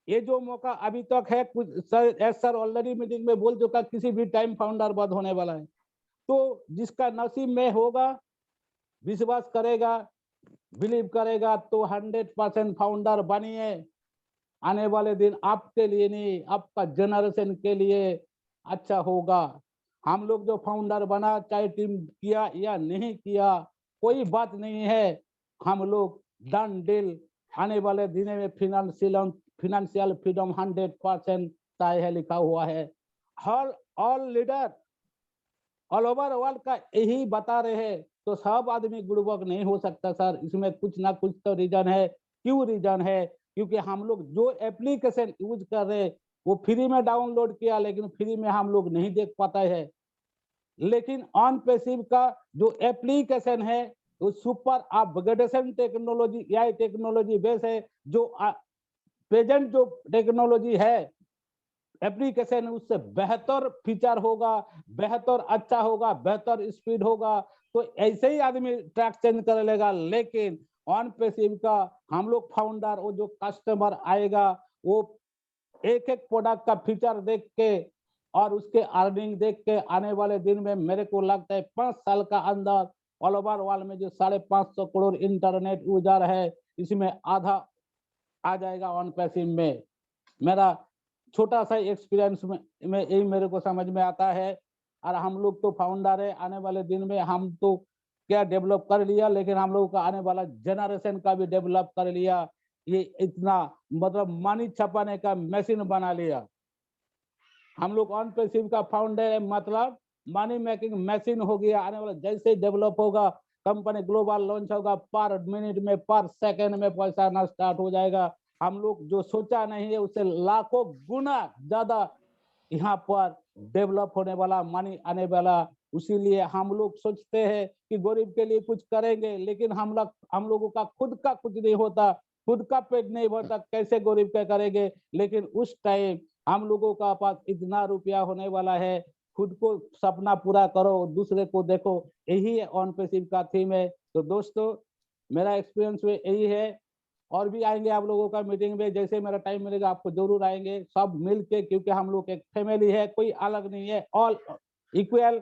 ये जो मौका अभी तक है, कुछ सर ऑलरेडी मीटिंग में बोल चुका, किसी भी टाइम फाउंडर बंद होने वाला है। तो जिसका नसीब में होगा, विश्वास करेगा, बिलीव करेगा, तो 100% फाउंडर बनिए। आने वाले दिन आपके लिए नहीं, आपका जनरेशन के लिए अच्छा होगा। हम लोग जो फाउंडर बना, चाहे टीम किया या नहीं किया, कोई बात नहीं है, हम लोग डन डील। आने वाले दिन में फिनेंशियल फ्रीडम 100% तय है, लिखा हुआ है। All leader all over world का यही बता रहे हैं। तो सब आदमी गुड वर्क नहीं हो सकता सर, इसमें कुछ ना कुछ तो रीजन है। क्यों रीजन है? क्योंकि हम लोग जो एप्लीकेशन यूज कर रहे हैं वो फ्री में डाउनलोड किया, लेकिन फ्री में हम लोग नहीं देख पाता है। लेकिन ऑन पैसिव का जो एप्लीकेशन है वो super upgradation technology, AI technology base है। जो प्रेजेंट जो टेक्नोलॉजी है, एप्लीकेशन, उससे बेहतर फीचर होगा, बेहतर अच्छा होगा, बेहतर स्पीड होगा। तो ऐसे ही आदमी ट्रैक चेंज कर लेगा। लेकिन ऑन पैसिव का हम लोग फाउंडर, वो जो कस्टमर आएगा, वो एक एक प्रोडक्ट का फीचर देख के और उसके अर्निंग देख के आने वाले दिन में मेरे को लगता है 5 साल का अंदर ऑल ओवर वर्ल्ड में जो 550 करोड़ इंटरनेट यूजर है, इसमें आधा आ जाएगा ऑन पैसिव में। मेरा छोटा सा एक्सपीरियंस में यही मेरे को समझ में आता है। और हम लोग तो फाउंडर है, आने वाले दिन में हम तो क्या डेवलप कर लिया, लेकिन हम लोगों का आने वाला जनरेशन का भी डेवलप कर लिया। ये इतना मतलब मनी छपाने का मशीन बना लिया। हम लोग ऑन पैसिव का फाउंडर है, मतलब मनी मेकिंग मशीन हो गया। आने वाला जैसे डेवलप होगा, कंपनी ग्लोबल लॉन्च होगा, पर मिनट में, पर सेकंड में पैसा आना स्टार्ट हो जाएगा। हम लोग जो सोचा नहीं है उससे लाखों गुना ज्यादा यहाँ पर डेवलप होने वाला, मनी आने वाला। इसीलिए हम लोग सोचते हैं कि गरीब के लिए कुछ करेंगे, लेकिन हम लोगों का खुद का कुछ नहीं होता, खुद का पेट नहीं भरता, कैसे गरीब का करेंगे। लेकिन उस टाइम हम लोगों का पास इतना रुपया होने वाला है, खुद को सपना पूरा करो, दूसरे को देखो, यही ऑन पैसिव का थीम है। तो दोस्तों मेरा एक्सपीरियंस में यही है। और भी आएंगे आप लोगों का मीटिंग में, जैसे मेरा टाइम मिलेगा आपको जरूर आएंगे, सब मिल के, क्योंकि हम लोग एक फैमिली है, कोई अलग नहीं है, ऑल इक्वल।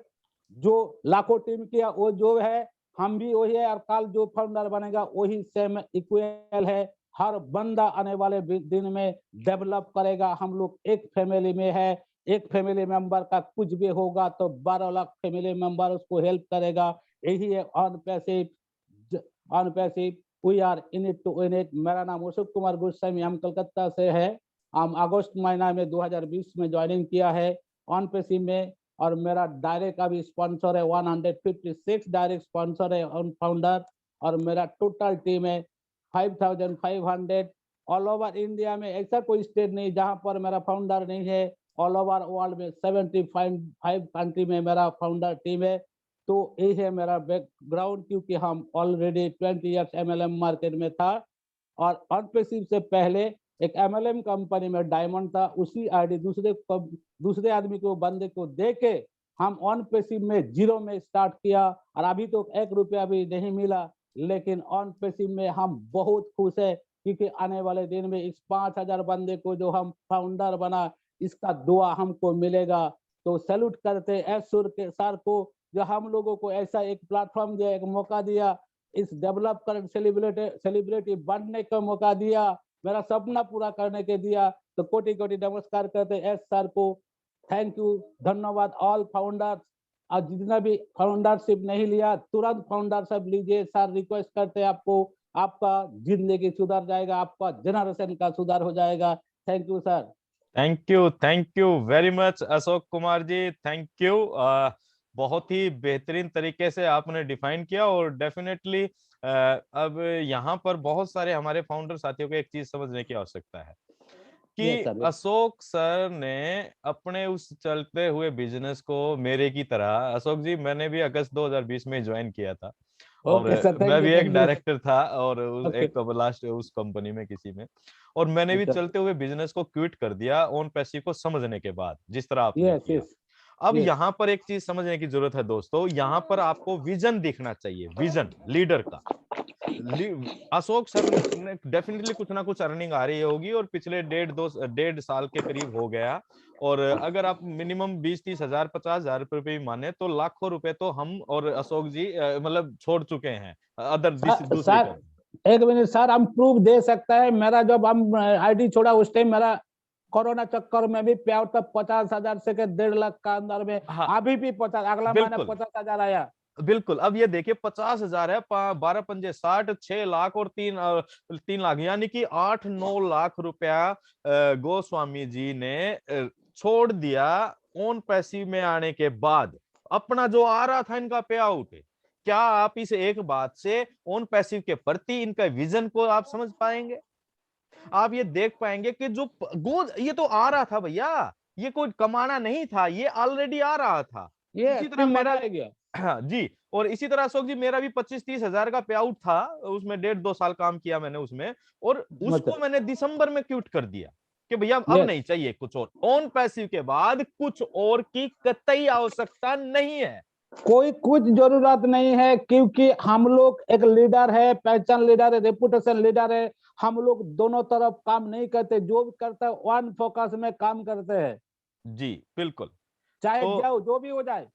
जो लाखों टीम किया वो जो है हम भी वही है, और कल जो फाउंडर बनेगा वही सेम इक्वल है। हर बंदा आने वाले दिन में डेवलप करेगा। हम लोग एक फैमिली में है, एक फैमिली मेंबर का कुछ भी होगा तो 12 लाख फैमिली मेंबर उसको हेल्प करेगा। यही है OnPassive we are in it to win it. मेरा नाम अशोक कुमार गोस्वामी, हम कलकत्ता से है। हम अगस्त महीना में 2020 में ज्वाइनिंग किया है ऑन पैसिव में, और मेरा डायरेक्ट अभी स्पॉन्सर है 156 डायरेक्ट स्पॉन्सर है ऑन फाउंडर, और मेरा टोटल टीम है 5500 ऑल ओवर इंडिया में। ऐसा कोई स्टेट नहीं जहां पर मेरा फाउंडर नहीं है। ऑल ओवर वर्ल्ड में 75 कंट्री में मेरा फाउंडर टीम है। तो यही है मेरा बैकग्राउंड, क्योंकि हम ऑलरेडी 20 इयर्स MLM मार्केट में था, और ऑन पैसिव से पहले एक MLM कंपनी में डायमंड था। उसी आईडी दूसरे आदमी को बंदे को दे के हम ऑन पैसिव में 0 में स्टार्ट किया, और अभी तो 1 रुपया भी नहीं मिला। लेकिन ऑन पैसिव में हम बहुत खुश है, क्योंकि आने वाले दिन में इस 5000 बंदे को जो हम फाउंडर बना, इसका दुआ हमको मिलेगा। तो सैल्यूट करते एस सर को, जो हम लोगों को ऐसा एक प्लेटफॉर्म दिया, एक मौका दिया, इस डेवलप कर सेलिब्रिटी बनने का मौका दिया, मेरा सपना पूरा करने के दिया। तो कोटि कोटि नमस्कार करते एस सर को। थैंक यू, धन्यवाद ऑल फाउंडर्स। और जितना भी फाउंडरशिप नहीं लिया तुरंत फाउंडरशिप लीजिए। सर रिक्वेस्ट करते हैं आपको, आपका जिंदगी सुधर जाएगा, आपका जनरेशन का सुधार हो जाएगा। Thank you sir. Thank you very much Ashok Kumar ji, thank you. बहुत ही बेहतरीन तरीके से आपने डिफाइन किया, और डेफिनेटली अब यहाँ पर बहुत सारे हमारे फाउंडर साथियों को एक चीज समझने की आवश्यकता है कि Yes, sir. अशोक सर ने अपने उस चलते हुए बिजनेस को, मेरे की तरह अशोक जी मैंने भी अगस्त 2020 में ज्वाइन किया था, और Okay, sir, thank मैं you, भी thank एक you. डायरेक्टर था, और Okay. एक लास्ट उस कंपनी में किसी में, और मैंने भी अच्छा। चलते हुए बिजनेस को क्विट कर दिया ऑन पैसिव को समझने के बाद, जिस तरह आपने Yes, किया। yes. अब Yes. यहाँ पर एक चीज समझने की जरूरत है दोस्तों, यहाँ पर आपको विजन दिखना चाहिए, विजन लीडर का। अशोक सर ने डेफिनेटली कुछ ना कुछ अर्निंग आ रही होगी, और पिछले 1.5 साल के करीब हो गया, और अगर आप मिनिमम 20-30 हजार 50 हजार रुपए भी माने तो लाखों रुपए तो हम और अशोक जी मतलब छोड़ चुके हैं अदर दूसरी सर कंपनी। एक मिनट सर, हम प्रूफ दे सकते हैं। मेरा जब हम आईडी छोड़ा उस टाइम मेरा कोरोना चक्कर में भी पे आउट था 50,000 से के 1.5 लाख का अंदर में। हाँ, अभी भी 50, अगला महीना बिल्कुल 50,000 आया। बिल्कुल। अब ये देखिए 50,000 है, 12 पंजे 60, 6 लाख और 3 लाख, यानी कि 8-9 लाख रुपया गोस्वामी जी ने छोड़ दिया ऑन पैसिव में आने के बाद। अपना जो आ रहा था इनका पे आउट, क्या आप इस एक बात से ऑन पैसिव के प्रति इनका विजन को आप समझ पाएंगे? आप ये देख पाएंगे कि जो गोद ये तो आ रहा था भैया, ये कोई कमाना नहीं था, ये ऑलरेडी आ रहा था। ये इसी तरह स्कीम मेरा बना गया। हाँ जी, और इसी तरह अशोक जी मेरा भी 25-30 हजार का पे आउट था, उसमें 1.5-2 साल काम किया मैंने उसमें, और उसको मैंने दिसंबर में क्विट कर दिया कि भैया अब नहीं चाहिए कुछ और, ऑन पैसिव के बाद कुछ और की कतई आवश्यकता नहीं है, कोई कुछ जरूरत नहीं है, क्योंकि हम लोग एक लीडर है, पहचान लीडर है, रेपुटेशन लीडर है। हम लोग दोनों तरफ काम नहीं करते, जो भी करता है वन फोकस में काम करते हैं। जी बिल्कुल, चाहे तो जाओ जो भी हो जाए,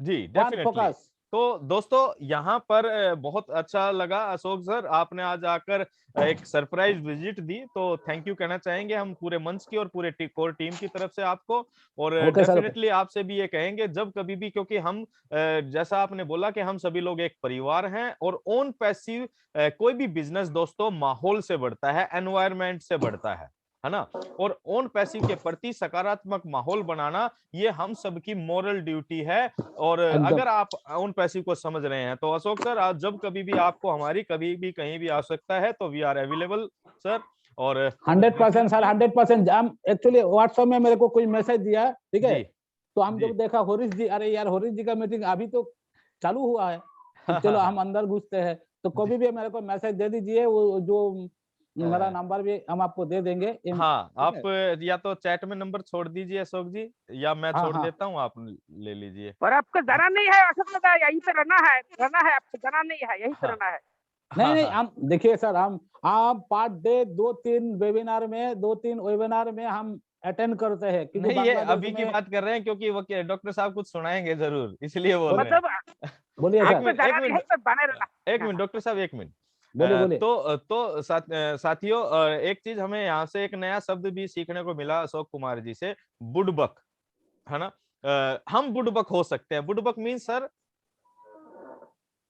जी वन डेफिनेटली। फोकस। तो दोस्तों यहाँ पर बहुत अच्छा लगा अशोक सर, आपने आज आकर एक सरप्राइज विजिट दी, तो थैंक यू कहना चाहेंगे हम पूरे मंच की और पूरे कोर टीम की तरफ से आपको। और ओके सर। डेफिनेटली आपसे भी ये कहेंगे जब कभी भी, क्योंकि हम जैसा आपने बोला कि हम सभी लोग एक परिवार हैं, और ऑन पैसिव कोई भी बिजनेस दोस्तों माहौल से बढ़ता है, एनवायरमेंट से बढ़ता है ना, और ऑन पैसिव के प्रति सकारात्मक माहौल बनाना ये हम सबकी मॉरल ड्यूटी है। और अगर आप ऑन पैसिव को समझ रहे हैं तो अशोक सर, आज जब कभी भी आपको हमारी कभी भी कहीं भी आवश्यकता है तो वी आर अवेलेबल सर। और 100% सर, 100%। हम एक्चुअली व्हाट्सएप में मेरे को कोई मैसेज दिया, ठीक है, जी, तो हम जी। जब देखा होरिश जी, अरे यार होरिश जी का मीटिंग अभी तो चालू हुआ है, तो चलो हम अंदर घुसते हैं। तो कभी भी मेरे को मैसेज दे दीजिए, वो जो मेरा नंबर भी हम आपको दे देंगे। हाँ, आप या तो चैट में नंबर छोड़ दीजिए अशोक जी, या मैं छोड़ देता हूँ, आप ले लीजिए। और आपको जाना नहीं है अशोक दादा, यहीं पे रहना है आपको जाना नहीं है, यहीं पे रहना है। नहीं, हम देखिए सर, हम पर डे 2-3 वेबिनार में 2-3 वेबिनार में हम अटेंड करते हैं, क्योंकि नहीं ये अभी की बात कर रहे हैं, क्योंकि वो डॉक्टर साहब कुछ सुनाएंगे जरूर, इसलिए बोल रहे हैं। मतलब बोलिए एक सर, आपको मिनट, जाना एक नहीं है मिनट, तो बने रहना। एक मिनट डॉक्टर साहब, एक मिनट। बोलिए बोलिए। तो साथियों, एक चीज हमें यहाँ से एक नया शब्द भी सीखने को मिला अशोक कुमार जी से, बुड़बक, है ना। हम बुड़बक हो सकते हैं। बुड़बक मीन सर?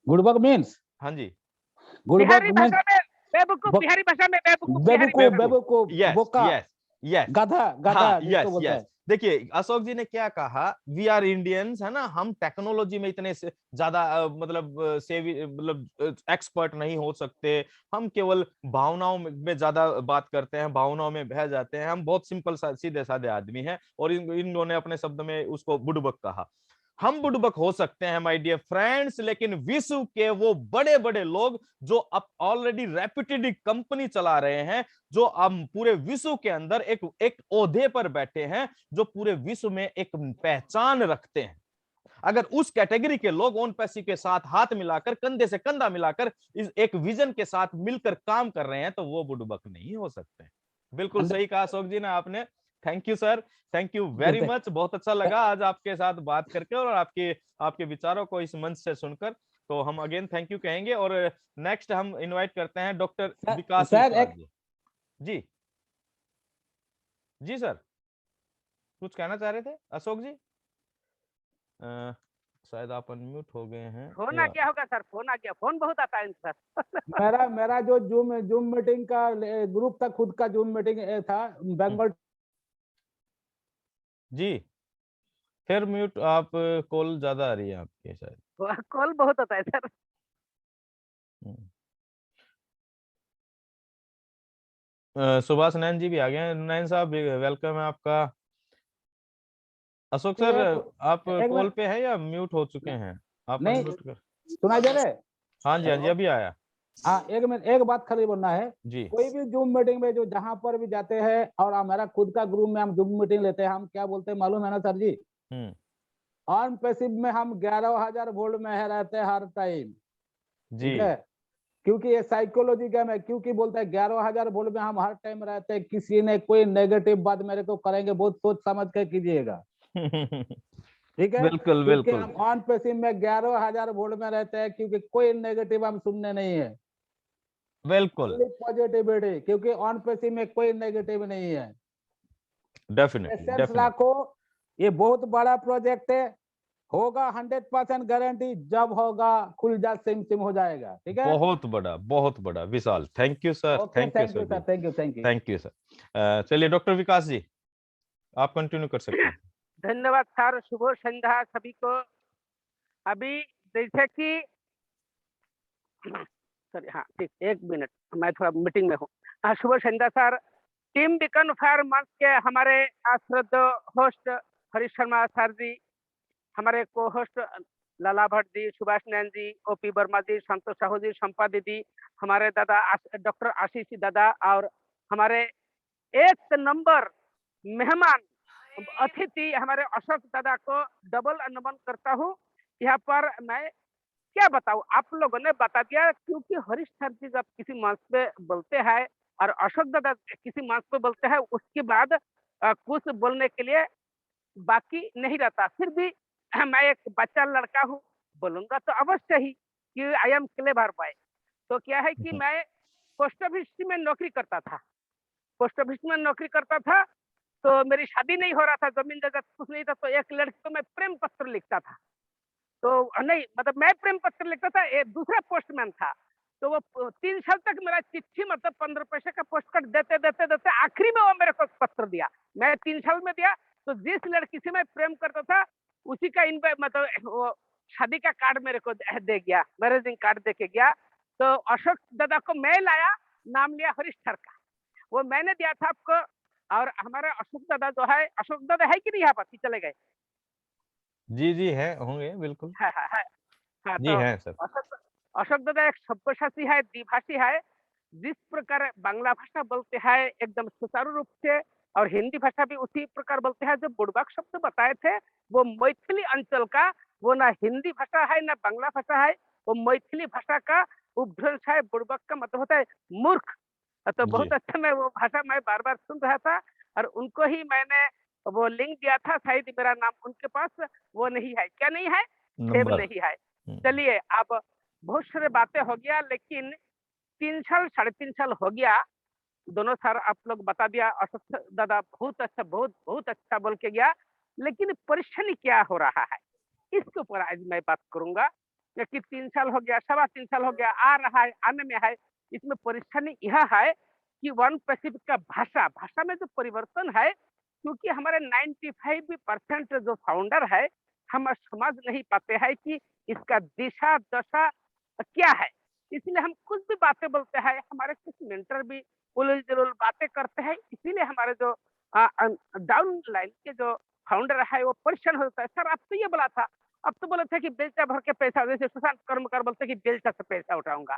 गुड़बक मीन्स, हाँ जी, गुड़बक बिहारी मीन्स भाषा में बेवकूफ, बिहारी भाषा में बेवकूफ, बिहारी बेवकूफ, भाषा में। बेवकूफ, यस बोका, यस यस, गधा, गधा हाँ जिसको यस बोलते यस। हैं। देखिए अशोक जी ने क्या कहा, वी आर इंडियंस, है ना, हम टेक्नोलॉजी में इतने से ज्यादा मतलब सेवी मतलब एक्सपर्ट नहीं हो सकते, हम केवल भावनाओं में ज्यादा बात करते हैं, भावनाओं में बह जाते हैं, हम बहुत सिंपल सीधे साधे आदमी हैं, और इन ने अपने शब्द में उसको बुड़बक कहा। हम बुड़बक हो सकते हैं माय डियर फ्रेंड्स, लेकिन विश्व के वो बड़े बड़े लोग जो अब ऑलरेडी रेप्यूटेड कंपनी चला रहे हैं, जो अब पूरे विश्व के अंदर एक एक ओहदे पर बैठे हैं, जो पूरे विश्व में एक पहचान रखते हैं, अगर उस कैटेगरी के लोग ओन पैसी के साथ हाथ मिलाकर, कंधे से कंधा मिलाकर इस एक विजन के साथ मिलकर काम कर रहे हैं, तो वो बुड़बक नहीं हो सकते। बिल्कुल सही कहा अशोक जी ने आपने। Thank you sir, thank you very much. बहुत अच्छा लगा आज आपके साथ बात करके और आपके आपके विचारों को इस मंच से सुनकर। तो हम अगेन थैंक यू कहेंगे, और नेक्स्ट हम इनवाइट करते हैं डॉक्टर विकास सर, विश्वास एक जी। जी जी सर, कुछ कहना चाह रहे थे अशोक जी? शायद आप अनम्यूट हो गए हैं फोन आ गया होगा सर, फोन आ गया, फोन बहुत आता है सर। मेरा मेरा जो जूम मीटिंग का ग्रुप था, खुद का जूम मीटिंग था बंगाल। जी, फिर म्यूट आप, कॉल ज्यादा आ रही है आपकी शायद। कॉल बहुत आता है सर। सुभाष नैन जी भी आ गए हैं। नैन साहब वेलकम है आपका। अशोक सर, आप एक कॉल मिनट, पे हैं या म्यूट हो चुके हैं? आप नहीं अनम्यूट कर। सुनाई दे रहे? हाँ जी, हाँ जी, अभी आया। हाँ, एक मिनट, एक बात खाली बोलना है। जी कोई भी जूम मीटिंग में जो जहां पर भी जाते हैं, और हमारा खुद का ग्रुप में हम जूम मीटिंग लेते हैं, हम क्या बोलते हैं मालूम है ना सर जी? हम्म, ऑन पैसिव में हम 11,000 वोल्ट में है रहते हैं हर टाइम। जी ठीक है, क्योंकि ये साइकोलॉजी गेम है। क्योंकि बोलते हैं 11,000 वोल्ट में हम हर टाइम रहते हैं, किसी ने कोई नेगेटिव बात मेरे को करेंगे, बहुत सोच समझ कर कीजिएगा। ठीक है, बिल्कुल क्योंकि बिल्कुल हम ऑन पैसिव में 11,000 वोल्ट में रहते हैं, क्योंकि कोई नेगेटिव हम सुनने नहीं है, बिल्कुल, पॉजिटिविटी, क्योंकि ऑन पैसिव में कोई नेगेटिव नहीं है। Definitely patience definitely. लाखों, ये बहुत बड़ा प्रोजेक्ट है, होगा 100% गारंटी। जब होगा खुल जा सिम सिम हो जाएगा। ठीक है, बहुत बड़ा विशाल, thank you sir, okay, thank you thank you sir ji, sir, thank you, thank you. Thank you sir. चलिए डॉक्टर विकास जी, आप कंटिन्यू कर सकते हैं। धन्यवाद सर, शुभ संध्या सभी को। अभी जैसे कि सॉरी, हाँ ठीक, एक मिनट, मैं थोड़ा मीटिंग में हूँ। हाँ, शुभ संध्या सर। टीम बीकन फायर मंच के हमारे आश्रद होस्ट हरीश शर्मा सर जी, हमारे को होस्ट लाला भट्ट जी, सुभाष नैन जी, ओपी वर्मा जी, संतोष साहू जी, शंपा दीदी, हमारे दादा डॉक्टर आशीष जी दादा, और हमारे एक नंबर मेहमान अतिथि हमारे अशोक दादा को डबल नमन करता हूँ। यहाँ पर मैं क्या बताऊँ, आप लोगों ने बता दिया। क्योंकि हरीश सर जी जब किसी मंच पे बोलते हैं और अशोक दादा किसी मंच पे बोलते हैं, उसके बाद कुछ बोलने के लिए बाकी नहीं रहता। फिर भी मैं एक बच्चा लड़का हूँ, बोलूंगा तो अवश्य ही कि आई एम क्लेवर बॉय। तो क्या है कि मैं पोस्ट ऑफिस में नौकरी करता था, पोस्ट ऑफिस में नौकरी करता था। तो मेरी शादी नहीं हो रहा था, जमीन जगत कुछ नहीं था, तो एक लड़की को मैं प्रेम पत्र लिखता था। तो नहीं, मतलब मैं प्रेम पत्र लिखता था, एक दूसरा पोस्टमैन था। तो वो 3 साल तक मेरा चिट्ठी, मतलब 15 पैसे का पोस्ट कार्ड देते देते देते आखिरी में वो मेरे को पत्र दिया। मैं 3 साल में दिया। तो जिस लड़की से मैं प्रेम करता था, उसी का मतलब वो शादी का कार्ड मेरे को दे गया, मैरिजिंग कार्ड दे के गया। तो अशोक दादा को मैं लाया, नाम लिया हरीश सर का, वो मैंने दिया था आपको। और हमारे अशोक दादा जो है, अशोक दादा है कि नहीं यहाँ पर कि चले गए? जी जी है, होंगे बिल्कुल। है, है। हाँ, जी तो है सर। अशोक अशोक दादा एक सभ्यसाची है, द्विभाषी है। जिस प्रकार बांग्ला भाषा बोलते हैं एकदम सुचारू रूप से, और हिंदी भाषा भी उसी प्रकार बोलते हैं। जो बुड़बक शब्द बताए थे, वो मैथिली अंचल का, वो ना हिंदी भाषा है ना बांग्ला भाषा है, वो मैथिली भाषा का उपभ्रंश है। बुड़बक का मतलब होता है मूर्ख। तो जी, बहुत अच्छा, मैं वो भाषा मैं बार बार सुन रहा था, और उनको ही मैंने वो लिंक दिया था। शायद मेरा नाम उनके पास वो नहीं है, क्या नहीं है, सेव नंबर। नहीं है। चलिए, अब बहुत सारे बातें हो गया, लेकिन 3 साल 3.5 साल हो गया, दोनों सर आप लोग बता दिया, अशोक दादा बहुत अच्छा, बहुत अच्छा बोल के गया, लेकिन परेशानी क्या हो रहा है इसके ऊपर आज मैं बात करूंगा। कि 3 साल हो गया, 3.25 साल हो गया, आ रहा है, आने में है। इसमें परेशानी यह है कि वन पैसिफिक का भाषा में जो परिवर्तन है, क्योंकि हमारे 95% जो फाउंडर है, हम समझ नहीं पाते हैं कि इसका दिशा दशा क्या है। इसलिए हम कुछ भी बातें बोलते हैं, हमारे कुछ मेंटर भी उलझ जुलझुल बातें करते हैं, इसीलिए हमारे जो डाउन लाइन के जो फाउंडर है वो परेशान हो जाता है। सर, आप तो ये बोला था, अब तो बोले थे कि बेलचा भर के पैसा, जैसे सुशांत कर्मकार बोलते कि बेलचा से पैसा उठाऊंगा,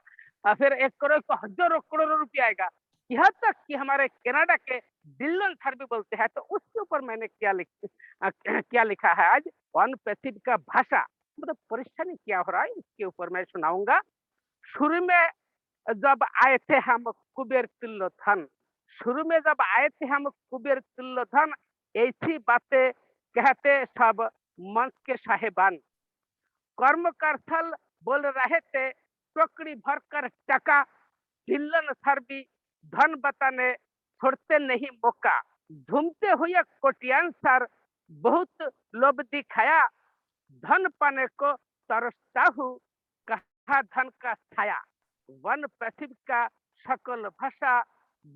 फिर 1 करोड़ को हजारों करोड़ों रुपया आएगा। यहाँ तक कि हमारे कनाडा के डिल्लन सर भी बोलते हैं। तो उसके ऊपर मैंने क्या लिखा है आज, वन पैसिफिक का भाषा, मतलब परेशानी क्या हो रहा है इसके ऊपर मैं सुनाऊंगा। शुरू में जब आए थे हम कुबेर तिल्लोथन, शुरू में जब आए थे हम कुबेर तिल्लोथन, ऐसी बातें कहते सब मंच के साहेबान, कर्म कर स्थल बोल रहे थे टोकरी भर कर टका, ढिल्लन सर भी धन बताने छोड़ते नहीं मौका, झूमते हुए कोटियान सर बहुत लोभ दिखाया, धन पाने को तरसता हूँ कहा धन का छाया, वन पैसिफिक का सकल भाषा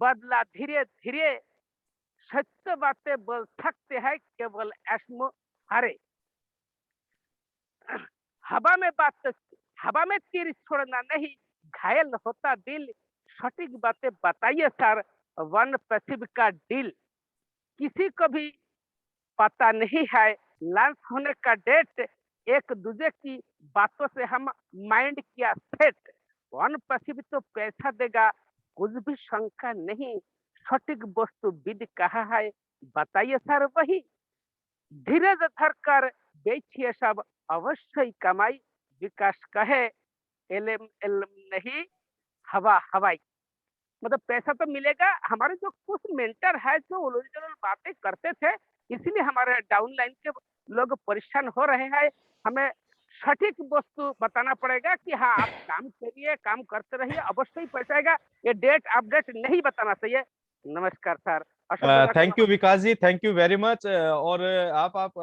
बदला धीरे धीरे, सत्य बातें बोल सकते हैं केवल एस्मो हरे, हवा में तीर छोड़ना नहीं, घायल होता दिल, सटीक बातें बताइए सर, वन पैसिफिक का डील, किसी को भी पता नहीं है लॉन्च होने का डेट, एक दूसरे की बातों से हम माइंड किया सेट, वन पैसिफिक तो पैसा देगा कुछ भी शंका नहीं, सटीक वस्तु विद कहा है बताइए सर वही, धीरज धर कर बेचिए सब अवश्य ही कमाई, विकास कहे एलएम एलएम नहीं हवा हवाई, मतलब पैसा तो मिलेगा। हमारे जो कुछ मेंटर है जो उलझ-जुलझुल बातें करते थे, इसीलिए हमारे डाउन लाइन के लोग परेशान हो रहे हैं। हमें सटीक वस्तु बताना पड़ेगा कि हाँ, आप काम करिए, काम करते रहिए, अवश्य ही पैसा आएगा। ये डेट अपडेट नहीं बताना चाहिए। नमस्कार सर। अशोक दादा को thank you Vikas ji, thank you very much. और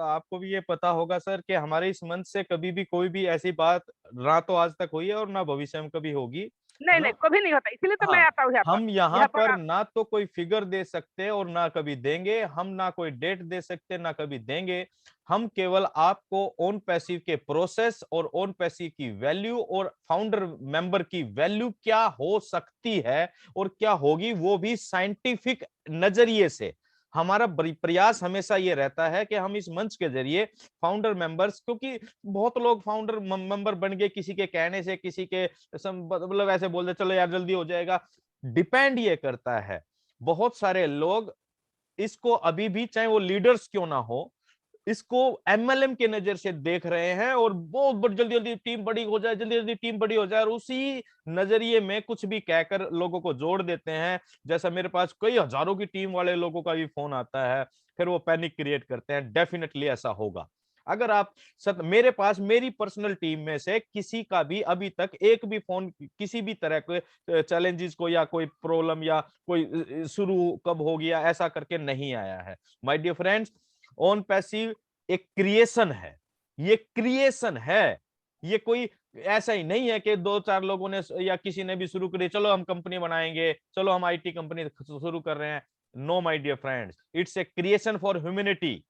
आपको भी ये पता होगा सर कि हमारे इस मंच से कभी भी कोई भी ऐसी बात ना तो आज तक हुई है और ना भविष्य में कभी होगी, है नहीं, ना। कभी नहीं होता, इसीलिए तो मैं हाँ, आता हूँ यहाँ पर। हम यहाँ यहाँ पर पर ना तो कोई फिगर दे सकते और ना कभी देंगे, हम ना कोई डेट दे सकते ना कभी देंगे, हम केवल आपको ओन पैसिव के प्रोसेस और ओन पैसिव की वैल्यू और फाउंडर मेंबर की वैल्यू क्या हो सकती है और क्या होगी वो भी साइंटिफिक नजरिए से, हमारा प्रयास हमेशा ये रहता है कि हम इस मंच के जरिए फाउंडर मेंबर्स, क्योंकि बहुत लोग फाउंडर मेंबर बन गए किसी के कहने से, किसी के मतलब ऐसे बोल दे चलो यार जल्दी हो जाएगा, डिपेंड ये करता है। बहुत सारे लोग इसको अभी भी, चाहे वो लीडर्स क्यों ना हो, इसको एमएलएम के नजर से देख रहे हैं और बहुत जल्दी जल्दी टीम बड़ी हो जाए, जल्दी जल्दी टीम बड़ी हो जाए, और उसी नजरिए में कुछ भी कहकर लोगों को जोड़ देते हैं। जैसा मेरे पास कई हजारों की टीम वाले लोगों का भी फोन आता है, फिर वो पैनिक क्रिएट करते हैं। डेफिनेटली ऐसा होगा। अगर आप मेरे पास मेरी पर्सनल टीम में से किसी का भी अभी तक एक भी फोन किसी भी तरह के चैलेंजेस को या कोई प्रॉब्लम या कोई शुरू कब हो गया ऐसा करके नहीं आया है। My dear friends, OnPassive एक क्रिएशन है, ये क्रिएशन है, ये कोई ऐसा ही नहीं है कि 2-4 लोगों ने या किसी ने भी शुरू करी, चलो हम कंपनी बनाएंगे, चलो हम आईटी कंपनी शुरू कर रहे हैं। No my dear friends, it's a creation for humanity.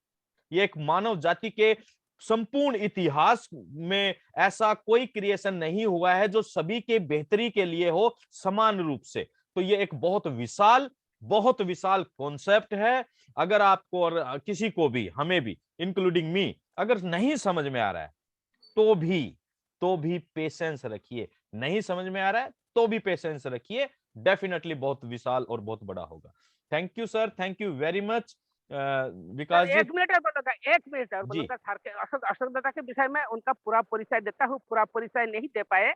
ये एक मानव जाति के संपूर्ण इतिहास में ऐसा कोई क्रिएशन नहीं हुआ है जो सभी के बेहतरी के लिए हो समान रूप से। तो ये एक बहुत विशाल कॉन्सेप्ट है। अगर आपको और किसी को भी, हमें भी इंक्लूडिंग मी, अगर नहीं समझ में आ रहा है तो भी पेशेंस रखिए, नहीं समझ में आ रहा है तो भी पेशेंस रखिए, डेफिनेटली बहुत विशाल और बहुत बड़ा होगा। Thank you sir, thank you very much Vikas ji. 1 minute और बोलूंगा, 1 मिनट और जी बोलूंगा सर के अशोक दादा के विषय में उनका पूरा परिचय देता हूँ। पूरा परिचय नहीं दे पाए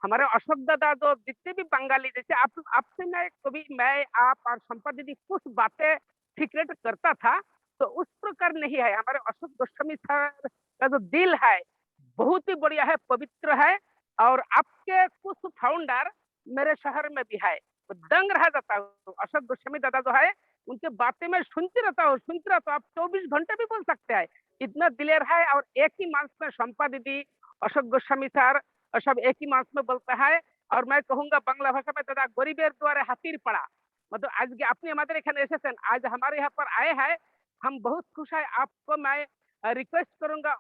हमारे अशोक दादा, जो जितने भी बंगाली, जैसे आपसे मैं आप और संपत दीदी कुछ बातें सीक्रेट करता था, तो उस प्रकार नहीं है। हमारे अशोक गोस्वामी सर का जो दिल है, बहुत ही बढ़िया है, पवित्र है। और आपके कुछ फाउंडर मेरे शहर में भी है, तो दंग रह जाता हूँ। अशोक गोस्वामी दादा जो है, उनके बातें मैं सुनती रहता हूँ। आप 24 घंटे भी बोल सकते हैं, इतना दिलेर है। और एक ही मांस में शंपा दीदी, अशोक गोस्वामी सर, सब एक ही मांस में बोलता है। और मैं कहूंगा बांग्ला भाषा में, दादा गरीबेर द्वारे हाथीर पड़ा, मतलब आज के अपनी हमारे एखाने एसेছেন, आज हमारे यहाँ पर आए हैं, हम बहुत खुश है। आपको मैं रिक्वेस्ट करूंगा,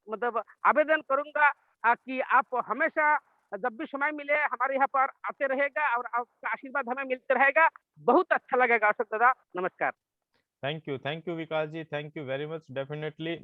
मतलब आवेदन करूंगा कि आप हमेशा जब भी समय मिले हमारे यहाँ पर आते रहेगा और आपका आशीर्वाद हमें मिलते रहेगा। बहुत अच्छा लगेगा अशोक दादा, नमस्कार। Thank you Vikas ji, thank you very much. Definitely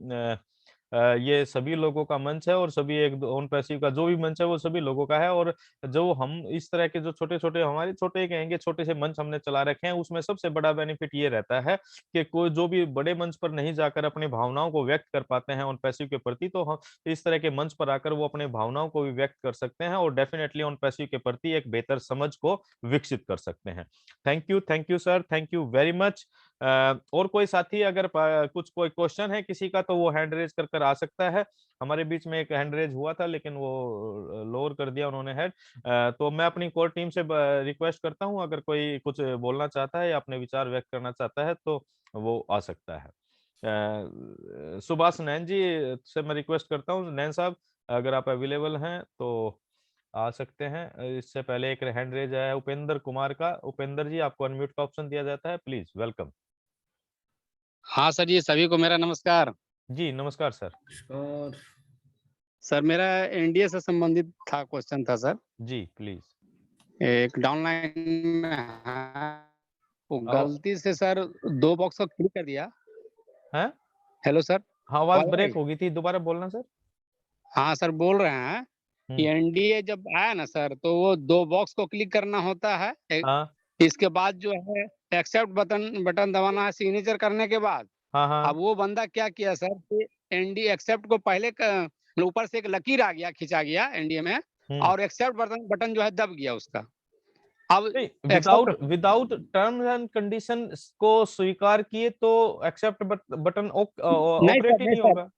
ये सभी लोगों का मंच है, और सभी एक ओन पैसिव का जो भी मंच है वो सभी लोगों का है। और जो हम इस तरह के जो छोटे छोटे, हमारे छोटे ही कहेंगे, छोटे से मंच हमने चला रखे हैं, उसमें सबसे बड़ा बेनिफिट ये रहता है कि कोई जो भी बड़े मंच पर नहीं जाकर अपनी भावनाओं को व्यक्त कर पाते हैं ओन पैसिव के प्रति, तो हम इस तरह के मंच पर आकर वो अपनी भावनाओं को भी व्यक्त कर सकते हैं, और डेफिनेटली ओन पैसिव के प्रति एक बेहतर समझ को विकसित कर सकते हैं। Thank you sir, thank you very much. और कोई साथी अगर कुछ कोई क्वेश्चन है किसी का, तो वो हैंड रेज कर आ सकता है। हमारे बीच में एक हैंड रेज हुआ था, लेकिन वो लोअर कर दिया उन्होंने हैंड। तो मैं अपनी कोर टीम से रिक्वेस्ट करता हूं, अगर कोई कुछ बोलना चाहता है या अपने विचार व्यक्त करना चाहता है तो वो आ सकता है। सुभाष नैन जी से मैं रिक्वेस्ट करता हूँ, नैन साहब अगर आप अवेलेबल हैं तो आ सकते हैं। इससे पहले एक हैंड रेज आया है उपेंद्र कुमार का। उपेंद्र जी, आपको अनम्यूट का ऑप्शन दिया जाता है, प्लीज वेलकम। हाँ सर जी, सभी को मेरा नमस्कार। जी नमस्कार सर। और सर मेरा एनडीए से संबंधित था, क्वेश्चन था सर। जी प्लीज। एक डाउनलाइन में है, वो आओ। गलती से सर 2 बॉक्स को क्लिक कर दिया। हैं? हेलो सर, हाँ, आवाज आवाज आ ब्रेक रही? हो गई थी, दोबारा बोलना सर। हाँ सर, बोल रहे हैं कि एनडीए जब आया ना सर, तो वो 2 बॉक्स को क्लिक करना होता है। हाँ इसके बाद जो है एक्सेप्ट बटन दबाना है सिग्नेचर करने के बाद। हाँ हाँ। अब वो बंदा क्या किया सर कि एनडी एक्सेप्ट को पहले ऊपर से एक लकीर आ गया, खिंचा गया एनडीए में, और एक्सेप्ट बटन जो है दब गया उसका। अब without accept without terms and condition को स्वीकार किए तो एक्सेप्ट बटन नहीं ऑपरेट सर, ही नहीं नहीं सर, होगा।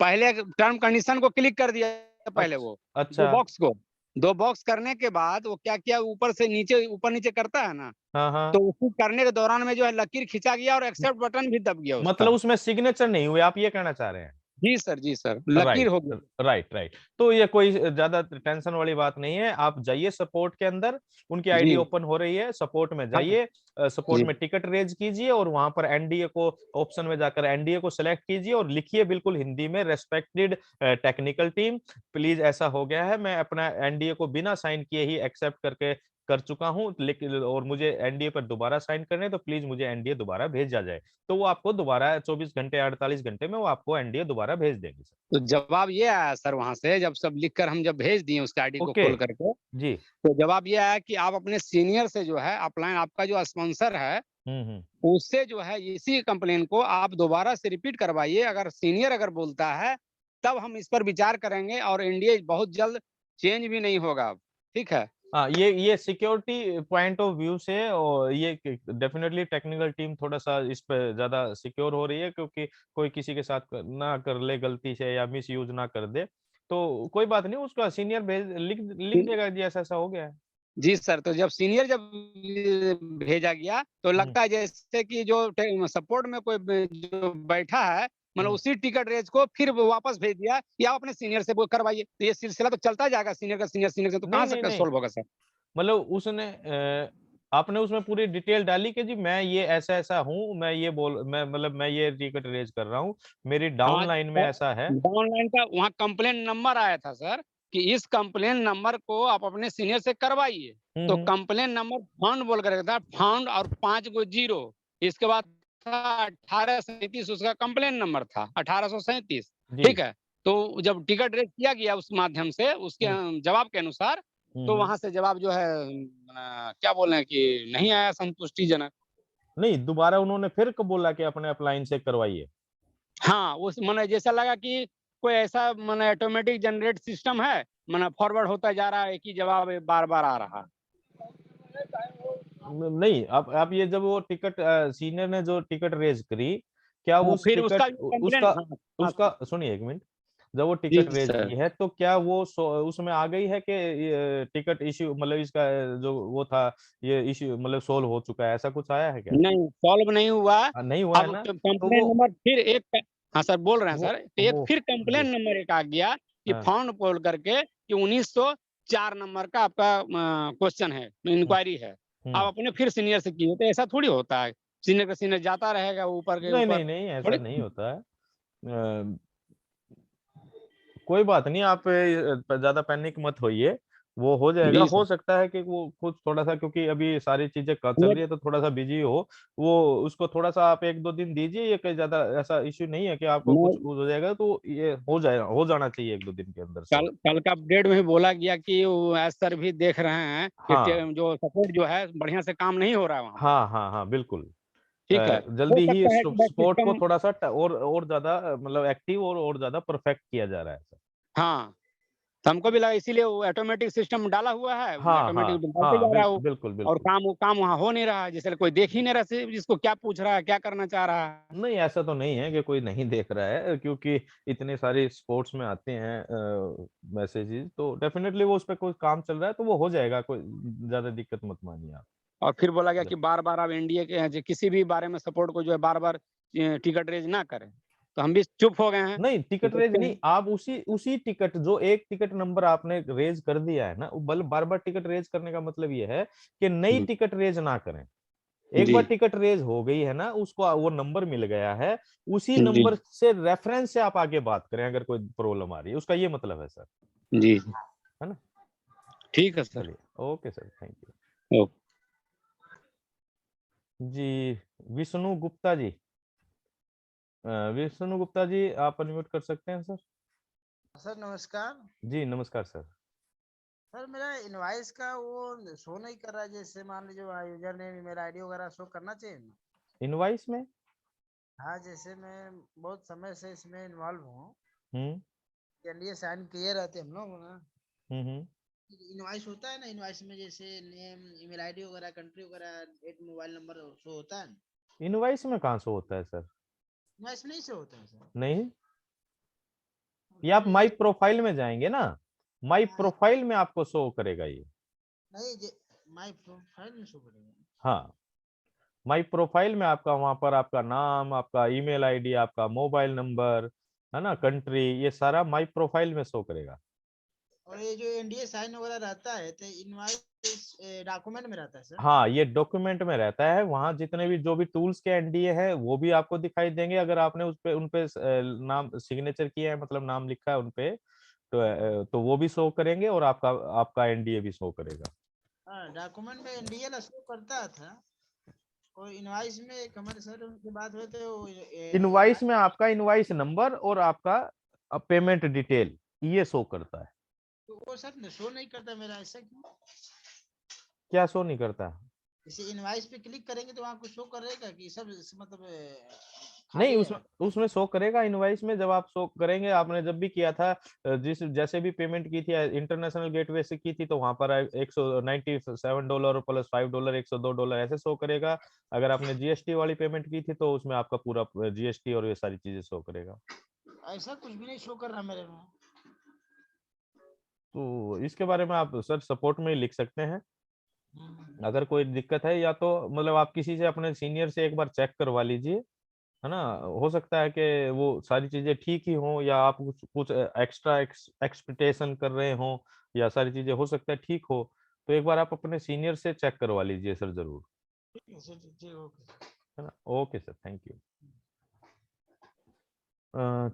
पहले टर्म कंडीशन को क्लिक कर दिया पहले अच्छा वो अच्छा। 2 बॉक्स करने के बाद वो क्या किया, ऊपर से नीचे ऊपर नीचे करता है ना, हाँ हाँ। तो उसी करने के दौरान में जो है लकीर खिंचा गया और एक्सेप्ट बटन भी दब गया उसका। मतलब उसमें सिग्नेचर नहीं हुए, आप ये कहना चाह रहे हैं? जी सर, लकीर राइट हो गया। राइट। तो ये कोई ज्यादा टेंशन वाली बात नहीं है। आप जाइए सपोर्ट के अंदर, उनकी आईडी जी ओपन हो रही है, सपोर्ट में हाँ जाइए, सपोर्ट जी में टिकट रेज कीजिए, और वहां पर एनडीए को ऑप्शन में जाकर एनडीए को सिलेक्ट कीजिए, और लिखिए बिल्कुल हिंदी में, रेस्पेक्टेड टेक्निकल टीम प्लीज ऐसा हो गया है, मैं अपना एनडीए को बिना साइन किए ही एक्सेप्ट करके कर चुका हूं, लेकिन और मुझे एनडीए पर दोबारा साइन करने, तो प्लीज मुझे एनडीए दोबारा भेजा जाए। तो वो आपको दोबारा 24 घंटे 48 घंटे में वो आपको एनडीए दोबारा भेज देंगे सर। तो जवाब ये आया सर वहां से, जब सब लिखकर हम जब भेज दिए उसके आईडी को ओके खोल करके, जी। तो जवाब ये आया कि आप अपने सीनियर से जो है अपलाइन, आपका जो स्पॉन्सर है उससे जो है इसी कंप्लेन को आप दोबारा से रिपीट करवाइए। अगर सीनियर अगर बोलता है तब हम इस पर विचार करेंगे, और एनडीए बहुत जल्द चेंज भी नहीं होगा। ठीक है। हाँ, ये सिक्योरिटी पॉइंट ऑफ व्यू से, और ये डेफिनेटली टेक्निकल टीम थोड़ा सा इस पे ज्यादा सिक्योर हो रही है, क्योंकि कोई किसी के साथ ना कर ले गलती से या मिस यूज ना कर दे, तो कोई बात नहीं, उसका सीनियर भेज लिख देगा जी ऐसा ऐसा हो गया है। जी सर, तो जब सीनियर जब भेजा गया तो लगता है जैसे कि जो सपोर्ट में कोई जो बैठा है, मतलब उसी टिकट रेज को फिर वापस भेज दिया कि आप अपने सीनियर से वो करवाइए। तो ये सिलसिला तो चलता जाएगा, सीनियर का सीनियर से, तो नहीं कहाँ नहीं से नहीं, सोल्व होगा सर? मतलब उसने आपने उसमें पूरी डिटेल डाली कि जी मैं ये ऐसा ऐसा हूँ, मैं ये मैं मतलब मैं ये टिकट रेज कर रहा हूँ, मेरी डाउन हाँ, लाइन में ऐसा है। डाउनलाइन का वहाँ कंप्लेन नंबर आया था सर कि इस कंप्लेन नंबर को आप अपने सीनियर से करवाइए। तो हम्म। कंप्लेन नंबर फाउंड बोल कर था, फाउंड और 5 गो 0, इसके बाद था 1837, उसका कंप्लेन नंबर था 1837। जी। ठीक है। तो जब टिकट रेज किया गया उस माध्यम से उसके जवाब के अनुसार, तो वहां से जवाब जो है क्या बोल रहे हैं कि नहीं आया संतुष्टिजनक। नहीं, दोबारा उन्होंने फिर बोला कि अपने अपलाइन से करवाइए। हाँ, उस माने जैसा लगा कि कोई ऐसा माने ऑटोमेटिक जनरेट सिस्टम है, माने फॉरवर्ड होता जा रहा है, एक ही जवाब बार-बार आ रहा। नहीं, अब ये जब वो टिकट सीनियर ने जो टिकट रेज करी, क्या हाँ, उस फिर उसका टिकट कंप्लेन। उसका हाँ, हाँ, उसका सुनिए एक मिनट, जब वो जी टिकट रेज सर। की है तो क्या वो उसमें आ गई है कि ये टिकट इश्यू मतलब इसका जो वो था ये इश्यू मतलब सोल्व हो चुका है, ऐसा कुछ आया है क्या? नहीं, सॉल्व नहीं हुआ। नहीं हुआ है अब ना, तो कंप्लेन नंबर फिर एक, हाँ सर बोल रहे हैं वो सर, एक वो फिर जी कंप्लेन नंबर एक आ गया कि हाँ फाउंड पोल करके कि 1904 नंबर का आपका क्वेश्चन है, हम्म इंक्वायरी है। आप हम्म। अपने फिर सीनियर से किए, तो ऐसा थोड़ी होता है। सीनियर का सीनियर जाता रहेगा ऊपर के नहीं ऊपर नहीं नहीं, ऐसा थोड़ी। नहीं होता है। कोई बात नहीं, आप ज्यादा पैनिक मत होइए, वो हो जाएगा। जी हो सर। सकता है कि वो कुछ थोड़ा सा, क्योंकि अभी सारी चीजें चल रही नहीं, है तो थोड़ा सा बिजी हो वो, उसको थोड़ा सा आप 1-2 दिन दीजिए। ये कोई ज्यादा ऐसा इश्यू नहीं है कि आपको कुछ नहीं, हो जाएगा, तो ये हो जाएगा, हो जाना चाहिए 1-2 दिन के अंदर कल सॉल्व। कल का अपडेट में भी बोला गया कि वो एस सर भी देख रहे हैं कि हाँ जो सपोर्ट जो है बढ़िया से काम नहीं हो रहा है वहाँ पर। हाँ हाँ हाँ बिल्कुल। ठीक है, हो जल्दी ही सकता है कि स्पोर्ट को सिस्टम, थोड़ा सा और ज्यादा मतलब एक्टिव और ज्यादा परफेक्ट किया जा रहा है सर। हाँ, तो हमको भी लगा इसीलिए वो ऑटोमेटिक सिस्टम डाला हुआ है, हाँ हाँ ऑटोमेटिक डालते हाँ जा रहा है वो। बिल्कुल और बिल्कुल। काम वहाँ हो नहीं रहा है, जैसे कोई देख ही नहीं रहा जिसको क्या पूछ रहा है, क्या करना चाह रहा है। नहीं ऐसा तो नहीं है कि कोई नहीं देख रहा है, क्योंकि इतने सारे स्पोर्ट्स में आते हैं मैसेजेस, तो डेफिनेटली वो उस पर कोई काम चल रहा है तो वो हो जाएगा, कोई ज्यादा दिक्कत मत मानिए आप। और फिर बोला गया कि बार बार आप एनडीए के किसी भी बारे में सपोर्ट को जो है बार बार टिकट रेज ना करें। तो हम भी चुप हो गए हैं नहीं कि टिकट रेज देखते नहीं, हैं। आप उसी टिकट जो एक टिकट नंबर आपने रेज कर दिया है ना, बल बार बार टिकट रेज करने का मतलब ये है कि नई टिकट रेज ना करें। एक जी बार टिकट रेज हो गई है ना, उसको वो नंबर मिल गया है, उसी जी नंबर से रेफरेंस से आप आगे बात करें अगर कोई प्रॉब्लम आ रही है, उसका ये मतलब है सर, जी। है ना। ठीक है सर। चलिए okay sir, thank you okay. जी। विष्णु गुप्ता जी, विष्णु गुप्ता जी आप अनम्यूट कर सकते हैं सर। सर नमस्कार। जी नमस्कार सर। सर मेरा इनवाइस का वो शो नहीं कर रहा है, जैसे मान लीजिए यूजर नेम ईमेल आईडी वगैरह शो करना चाहिए ना। इनवाइस में हाँ, जैसे मैं बहुत समय से इसमें इन्वॉल्व हूँ, हम्म एनडीए साइन किए रहते हम लोग ना। हम्म। इनवाइस होता है ना, इनवाइस में जैसे नेम ईमेल आईडी वगैरह कंट्री वगैरह डेट मोबाइल नंबर शो होता है ना। इनवाइस में कहाँ शो होता है सर? इनवाइस में नहीं शो होता है सर। नहीं, ये आप फिर माई प्रोफाइल में जाएंगे ना, माई हाँ, प्रोफाइल में आपको शो करेगा ये। नहीं माई प्रोफाइल में शो करेगा। हाँ, माई प्रोफाइल में आपका वहां पर आपका नाम, आपका ईमेल आईडी, आपका मोबाइल नंबर, है ना, कंट्री, ये सारा माई प्रोफाइल में शो करेगा। और ये जो एनडीए साइन वगैरह रहता है तो इनवाइस डॉक्यूमेंट में रहता है सर। हाँ, ये डॉक्यूमेंट में रहता है, वहां जितने भी जो भी टूल्स के एनडीए है वो भी आपको दिखाई देंगे, अगर आपने उस पे उन पे नाम सिग्नेचर किया है, मतलब नाम लिखा है उन पे, तो वो भी शो करेंगे और आपका आपका एनडीए भी शो करेगा। हाँ, डॉक्यूमेंट में एनडीए शो करता था। और इनवाइस में एक हमारे सर उनसे बात हुई तो इनवाइस में आपका इनवाइस नंबर और आपका पेमेंट डिटेल ये शो करता है। तो वो सर शो नहीं करता मेरा, ऐसा क्यों? क्या शो नहीं करता? जैसे इनवाइस पे क्लिक करेंगे तो वहाँ कुछ शो करेगा कि सब मतलब नहीं, खाली है। उसमें शो करेगा इनवाइस में, जब आप शो करेंगे, आपने जब भी किया था, जिस जैसे भी पेमेंट की थी इंटरनेशनल गेटवे से की थी, तो वहां पर $197 प्लस $5 $102 ऐसे शो करेगा। अगर आपने जीएसटी वाली पेमेंट की थी तो उसमें आपका पूरा जीएसटी और ये सारी चीजें शो करेगा। ऐसा कुछ भी नहीं शो कर रहा मेरे में। तो इसके बारे में आप सर सपोर्ट में लिख सकते हैं, अगर कोई दिक्कत है, या तो मतलब आप किसी से अपने सीनियर से एक बार चेक करवा लीजिए, है ना। हो सकता है कि वो सारी चीजें ठीक ही हों, या आप कुछ कुछ एक्स्ट्रा एक्सपेक्टेशन कर रहे हों, या सारी चीजें हो सकता है ठीक हो, तो एक बार आप अपने सीनियर से चेक करवा लीजिए सर जरूर, ठीक है सर, ठीक ओके। है ना। Okay sir, thank you.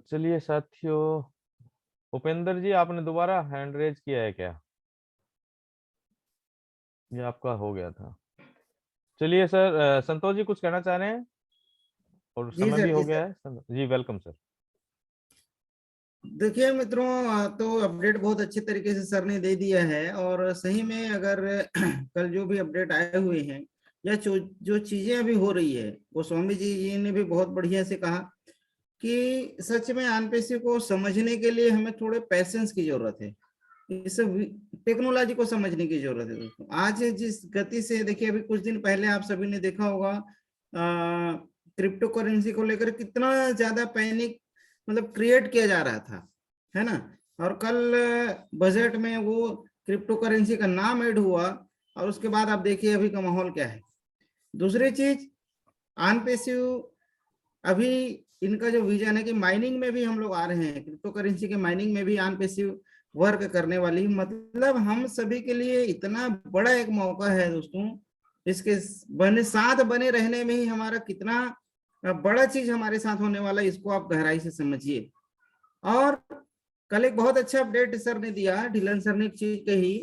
चलिए साथियों, उपेंद्र जी आपने दोबारा हैंड रेज किया है क्या? ये आपका हो गया था। चलिए सर, संतोष जी कुछ कहना चाह रहे हैं, और जी समय भी सर, हो जी गया सर। है जी, वेलकम सर। देखिए मित्रों, तो अपडेट बहुत अच्छे तरीके से सर ने दे दिया है, और सही में अगर कल जो भी अपडेट आए हुए हैं या जो चीजें अभी हो रही है, वो स्वामी जी ने भी बहुत बढ़िया से कहा कि सच में आनपेसी को समझने के लिए हमें थोड़े पैसेंस की जरूरत है, इस टेक्नोलॉजी को समझने की जरूरत है दोस्तों। आज जिस गति से, देखिए अभी कुछ दिन पहले आप सभी ने देखा होगा क्रिप्टो करेंसी को लेकर कितना ज्यादा पैनिक मतलब क्रिएट किया जा रहा था, है ना। और कल बजट में वो क्रिप्टो करेंसी का नाम ऐड हुआ और उसके बाद आप देखिए अभी का माहौल क्या है। दूसरी चीज ऑन पैसिव, अभी इनका जो विजन है कि माइनिंग में भी हम लोग आ रहे हैं, क्रिप्टो करेंसी के माइनिंग में भी ऑन पैसिव वर्क करने वाली, मतलब हम सभी के लिए इतना बड़ा एक मौका है दोस्तों। इसके साथ बने रहने में ही हमारा कितना बड़ा चीज हमारे साथ होने वाला है, इसको आप गहराई से समझिए। और कल एक बहुत अच्छा अपडेट सर ने दिया, ढिलन सर ने एक चीज कही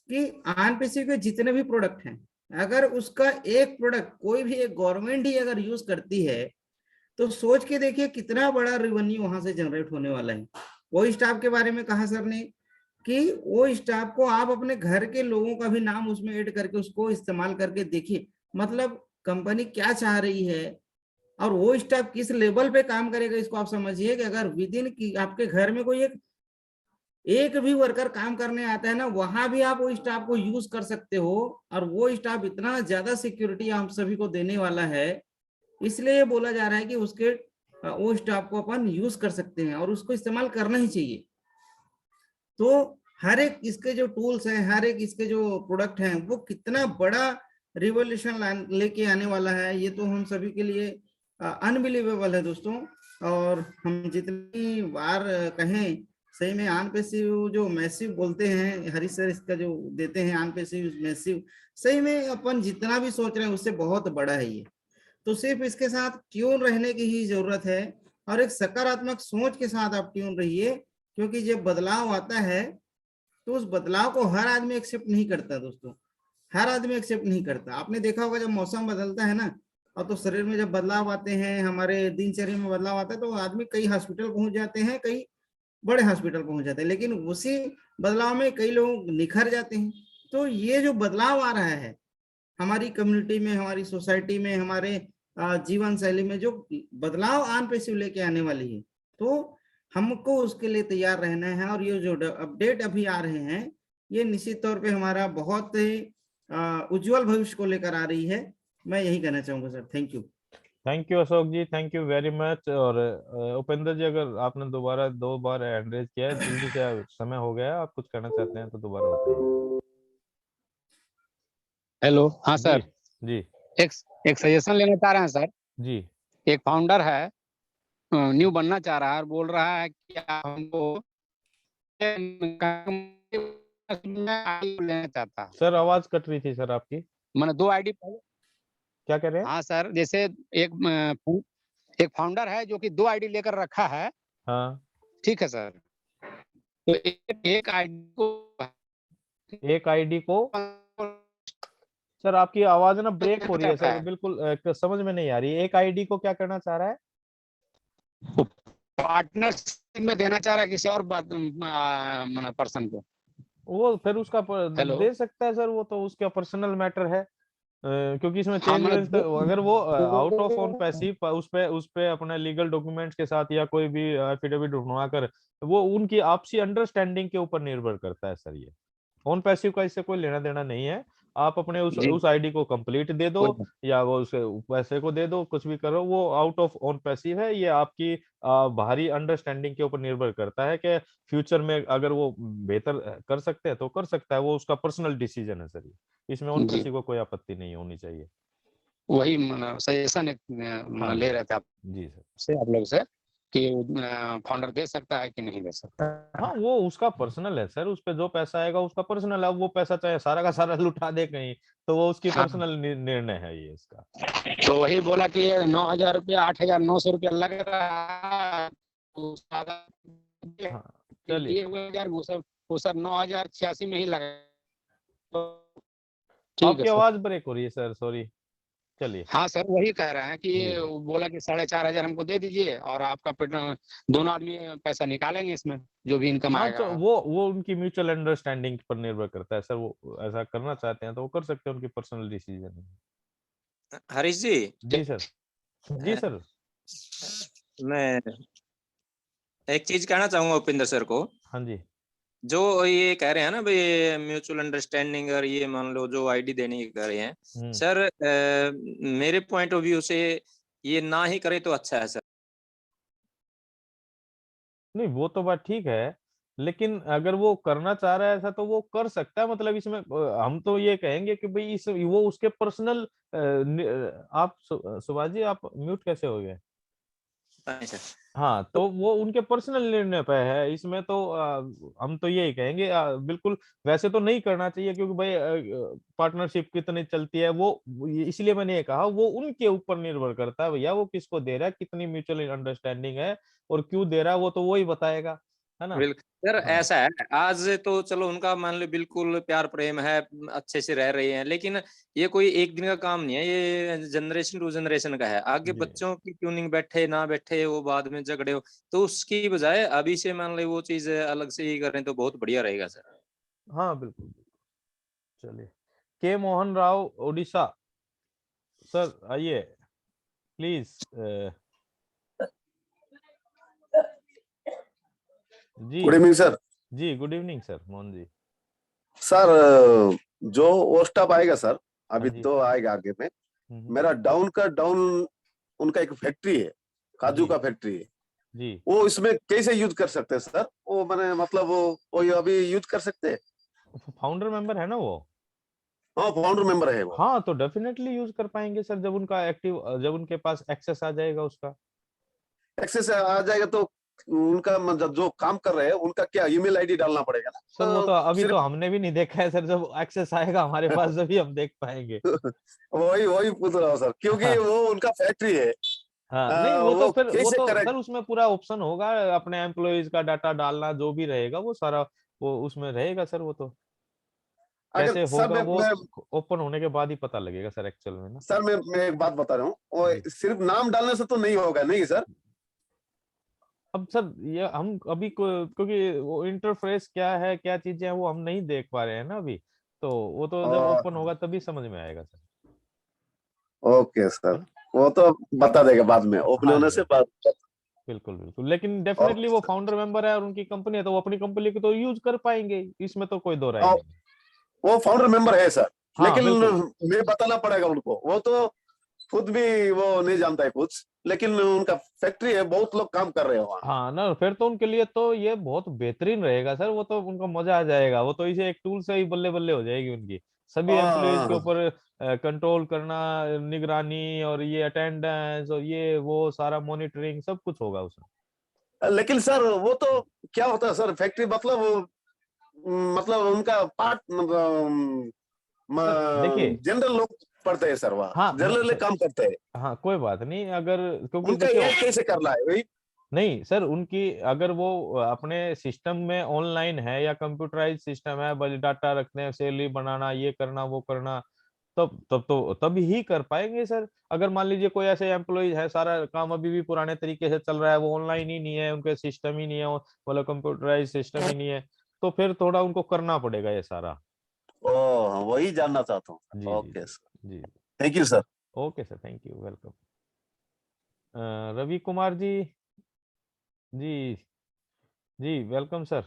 कि ऑन पैसिव के जितने भी प्रोडक्ट हैं, अगर उसका एक प्रोडक्ट कोई भी एक गवर्नमेंट ही अगर यूज करती है तो सोच के देखिए कितना बड़ा रेवेन्यू वहां से जनरेट होने वाला है। वो स्टाफ के बारे में कहा सर ने कि वो स्टाफ को आप अपने घर के लोगों का भी नाम उसमें ऐड करके उसको इस्तेमाल करके देखिए, मतलब कंपनी क्या चाह रही है और वो स्टाफ किस लेवल पे काम करेगा। इसको आप समझिए कि अगर विद इन की आपके घर में कोई एक भी वर्कर काम करने आता है ना, वहां भी आप वो स्टाफ को यूज कर सकते हो। और वो स्टाफ इतना ज्यादा सिक्योरिटी हम सभी को देने वाला है, इसलिए बोला जा रहा है कि उसके वो स्टाफ को अपन यूज कर सकते हैं और उसको इस्तेमाल करना ही चाहिए। तो हर एक इसके जो टूल्स हैं, हर एक इसके जो प्रोडक्ट हैं, वो कितना बड़ा रिवोल्यूशन लेके आने वाला है, ये तो हम सभी के लिए अनबिलीवेबल है दोस्तों। और हम जितनी बार कहें, सही में ऑन पैसिव जो मैसिव बोलते हैं, हरीश सर इसका जो देते हैं ऑन पैसिव मैसिव, सही में अपन जितना भी सोच रहे हैं उससे बहुत बड़ा है ये। तो सिर्फ इसके साथ ट्यून रहने की ही जरूरत है और एक सकारात्मक सोच के साथ आप ट्यून रहिए, क्योंकि जब बदलाव आता है तो उस बदलाव को हर आदमी एक्सेप्ट नहीं करता दोस्तों, हर आदमी एक्सेप्ट नहीं करता। आपने देखा होगा जब मौसम बदलता है ना, और तो शरीर में जब बदलाव आते हैं, हमारे दिनचर्या में बदलाव आता है, तो आदमी कई हॉस्पिटल पहुंच जाते हैं, कई बड़े हॉस्पिटल पहुंच जाते हैं, लेकिन उसी बदलाव में कई लोग निखर जाते हैं। तो ये जो बदलाव आ रहा है हमारी कम्युनिटी में, हमारी सोसाइटी में, हमारे जीवन शैली में जो बदलाव ऑन पैसिव लेके आने वाली है, तो हमको उसके लिए तैयार रहना है। और ये जो अपडेट अभी आ रहे हैं, ये निश्चित तौर पे हमारा बहुत ही उज्जवल भविष्य को लेकर आ रही है। मैं यही कहना चाहूंगा sir. Thank you. Thank you Ashok ji, thank you very much. और उपेंद्र जी, अगर आपने दोबारा 2 बार हैंड रेज किया है, जल्दी से समय हो गया, आप कुछ कहना चाहते हैं तो दोबारा बताइए। हेलो, हाँ सर। जी एक सजेशन लेना चाह रहे हैं सर। जी। एक फाउंडर है, न्यू बनना चाह रहा है और बोल रहा है कि आप हमको लेना चाहता है। सर आवाज कट रही थी सर आपकी, मैंने 2 आईडी। क्या कह रहे हैं? हाँ सर, जैसे एक फाउंडर है जो कि 2 आईडी लेकर रखा है। हाँ, ठीक है सर। तो एक आईडी को सर आपकी आवाज ना ब्रेक हो रही है चाहता सर, है। बिल्कुल समझ में नहीं आ रही है। एक आईडी को क्या करना चाह रहा है? पार्टनरशिप में देना चाह रहा है किसी और पर्सन को। वो फिर उसका हेलो। दे सकता है सर, वो तो उसका पर्सनल मैटर है। क्योंकि इसमें हाँ, चेंज मतलब तो अगर वो आउट ऑफ ऑन पैसिव उस पे अपने लीगल डॉक्यूमेंट्स के साथ या कोई भी एफिडेविट ढूंढवा कर, वो उनकी आपसी अंडरस्टैंडिंग के ऊपर निर्भर करता है सर। ये ऑन पैसिव का इससे कोई लेना देना नहीं है। आप अपने उस आईडी को कंप्लीट दे दो या वो उस पैसे को दे दो, कुछ भी करो, वो आउट ऑफ ऑन पैसिव है। ये आपकी बाहरी अंडरस्टैंडिंग के ऊपर निर्भर करता है कि फ्यूचर में अगर वो बेहतर कर सकते हैं तो कर सकता है, वो उसका पर्सनल डिसीजन है सर। इसमें ऑन पैसिव को कोई आपत्ति नहीं होनी चाहिए। वही सजेशन हाँ ले रहे थे आप जी सर, से, आप लोग से, कि फाउंडर दे सकता है कि नहीं दे सकता। हाँ वो उसका पर्सनल है सर, उस पे जो पैसा आएगा उसका पर्सनल है। वो पैसा चाहे सारा का सारा लुटा दे कहीं, तो वो उसकी हाँ। पर्सनल निर्णय है ये इसका। तो वही बोला कि 9,000 रुपया, 8,900 रुपया लग रहा है। हाँ चलिए, वो सब 9,086 में ही लगा। आपकी आवाज ब्रेक हो रही है सर, सॉरी। चलिए, हाँ सर, वही कह रहे हैं कि वो बोला कि 4,500 हमको दे दीजिए और आपका दोनों आदमी पैसा निकालेंगे इसमें जो भी इनकम हाँ आएगा। वो उनकी म्यूचुअल अंडरस्टैंडिंग पर निर्भर करता है सर। वो ऐसा करना चाहते हैं तो वो कर सकते हैं, उनकी पर्सनल डिसीजन है। हरीश जी। जी सर। जी सर। मैं एक चीज कहना चाहूंगा उपेंद्र सर को। हाँ जी। जो ये कह रहे हैं ना भाई म्यूचुअल अंडरस्टैंडिंग, और ये मान लो जो आईडी देने की कह रहे हैं सर, मेरे पॉइंट ऑफ व्यू से ये ना ही करे तो अच्छा है सर। नहीं वो तो बात ठीक है, लेकिन अगर वो करना चाह रहा है ऐसा तो वो कर सकता है। मतलब इसमें हम तो ये कहेंगे कि भाई इस वो उसके पर्सनल आप सुभाष जी आप म्यूट कैसे हो गए? अच्छा। हाँ, तो वो उनके पर्सनल निर्णय पे है। इसमें तो हम तो यही कहेंगे बिल्कुल वैसे तो नहीं करना चाहिए, क्योंकि भाई पार्टनरशिप कितनी चलती है वो इसलिए मैंने ये कहा वो उनके ऊपर निर्भर करता है भैया, वो किसको दे रहा है, कितनी म्यूचुअल अंडरस्टैंडिंग है और क्यों दे रहा है, वो तो वो ही बताएगा, है ना? बिल्कुल सर, हाँ ऐसा है, आज तो चलो उनका मान लो बिल्कुल प्यार प्रेम है, अच्छे से रह रहे हैं, लेकिन ये कोई एक दिन का काम नहीं है, ये जनरेशन टू जनरेशन का है। आगे जी, बच्चों की ट्यूनिंग बैठे ना बैठे वो बाद में झगड़े हो, तो उसकी बजाय अभी से मान लो वो चीज अलग से ही करें तो बहुत बढ़िया रहेगा सर। हाँ बिल्कुल। चलिए, के मोहन राव ओडिशा सर आइए प्लीज। जी गुड इवनिंग सर। जी good evening sir Mohan ji. Sir जो वो स्टाफ आएगा सर, अभी हाँ जी। तो आएगा आगे में। हम्म, मेरा डाउन उनका एक फैक्ट्री है, काजू जी का फैक्ट्री है, जी। वो इसमें कैसे यूज कर सकते हैं सर? वो मैंने मतलब वो अभी यूज कर सकते हैं? फाउंडर मेंबर है ना वो? हाँ फाउंडर मेंबर है वो। हाँ तो डेफिनेटली यूज कर पाएंगे सर, जब उनका एक्टिव जब उनके पास एक्सेस आ जाएगा उसका। एक्सेस आ जाएगा तो उनका मतलब जो काम कर रहे हैं उनका क्या ईमेल आईडी डालना पड़ेगा ना? सर वो तो अभी तो सिर्फ हमने भी नहीं देखा है सर, जब एक्सेस आएगा हमारे पास तभी हम देख पाएंगे। वही पूछ रहा हूँ सर, क्योंकि वो उनका फैक्ट्री है। हाँ नहीं वो तो वो फिर वो कैसे तो करेगा? सर उसमें पूरा ऑप्शन होगा, अपने एम्प्लॉयज का डाटा डालना जो भी रहेगा वो सारा वो उसमें रहेगा सर। वो तो अगर कैसे सर होगा वो मैं ओपन होने के बाद ही पता लगेगा सर एक्चुअल में ना। सर मैं एक बात बता रहा हूँ, जी। वो सिर्फ नाम डालने से तो नहीं होगा नहीं सर? अब सर ये हम अभी क्योंकि वो इंटरफेस क्या है क्या चीजें हैं वो हम नहीं देख पा रहे हैं ना अभी, तो वो तो जब और ओपन होगा तभी समझ में आएगा सर, ओके है सर, ना? वो तो बता देगा बाद में, ओपन हाँ होने जी से हाँ, बाद। बिल्कुल बिल्कुल, लेकिन डेफिनेटली ओके वो सर। फाउंडर मेंबर है और उनकी कंपनी है तो वो अपनी कंपनी को तो यूज कर पाएंगे, इसमें तो कोई दो राय और नहीं है। वो फाउंडर मेंबर है सर, हाँ लेकिन बिल्कुल। मैं बताना पड़ेगा उनको, वो तो खुद भी वो नहीं जानता है कुछ, लेकिन उनका फैक्ट्री है, बहुत लोग काम कर रहे हैं वहाँ। हाँ ना फिर तो उनके लिए तो ये बहुत बेहतरीन रहेगा सर, वो तो उनको मजा आ जाएगा, वो तो इसे एक टूल से ही बल्ले बल्ले हो जाएगी उनकी, सभी एम्प्लॉयज के हाँ, ऊपर कंट्रोल करना, निगरानी और ये अटेंडेंस और ये वो सारा मॉनिटरिंग सब कुछ होगा उसमें। लेकिन सर वो तो क्या होता है सर, फैक्ट्री मतलब मतलब उनका पार्ट मतलब सर देखिए, जनरल लोग पढ़ते हैं सर, वहाँ हाँ जनरल काम करते हैं। हाँ कोई बात नहीं, अगर क्योंकि उनका देखिए ये कैसे करना है वही? नहीं सर उनकी अगर वो अपने सिस्टम में ऑनलाइन है या कंप्यूटराइज सिस्टम है, बस डाटा रखते हैं, सैलरी बनाना ये करना वो करना, तब ही कर पाएंगे सर। अगर मान लीजिए कोई ऐसे एम्प्लॉय है सारा काम अभी भी पुराने तरीके से चल रहा है, वो ऑनलाइन ही नहीं है, उनके सिस्टम ही नहीं है, मतलब कंप्यूटराइज सिस्टम ही नहीं है, तो फिर थोड़ा उनको करना पड़ेगा ये सारा। ओह वही जानना चाहता हूँ। जी जी ओके जी सर, जी। Thank you sir. Okay sir, thank you, welcome. Ravi Kumar ji, जी जी वेलकम सर।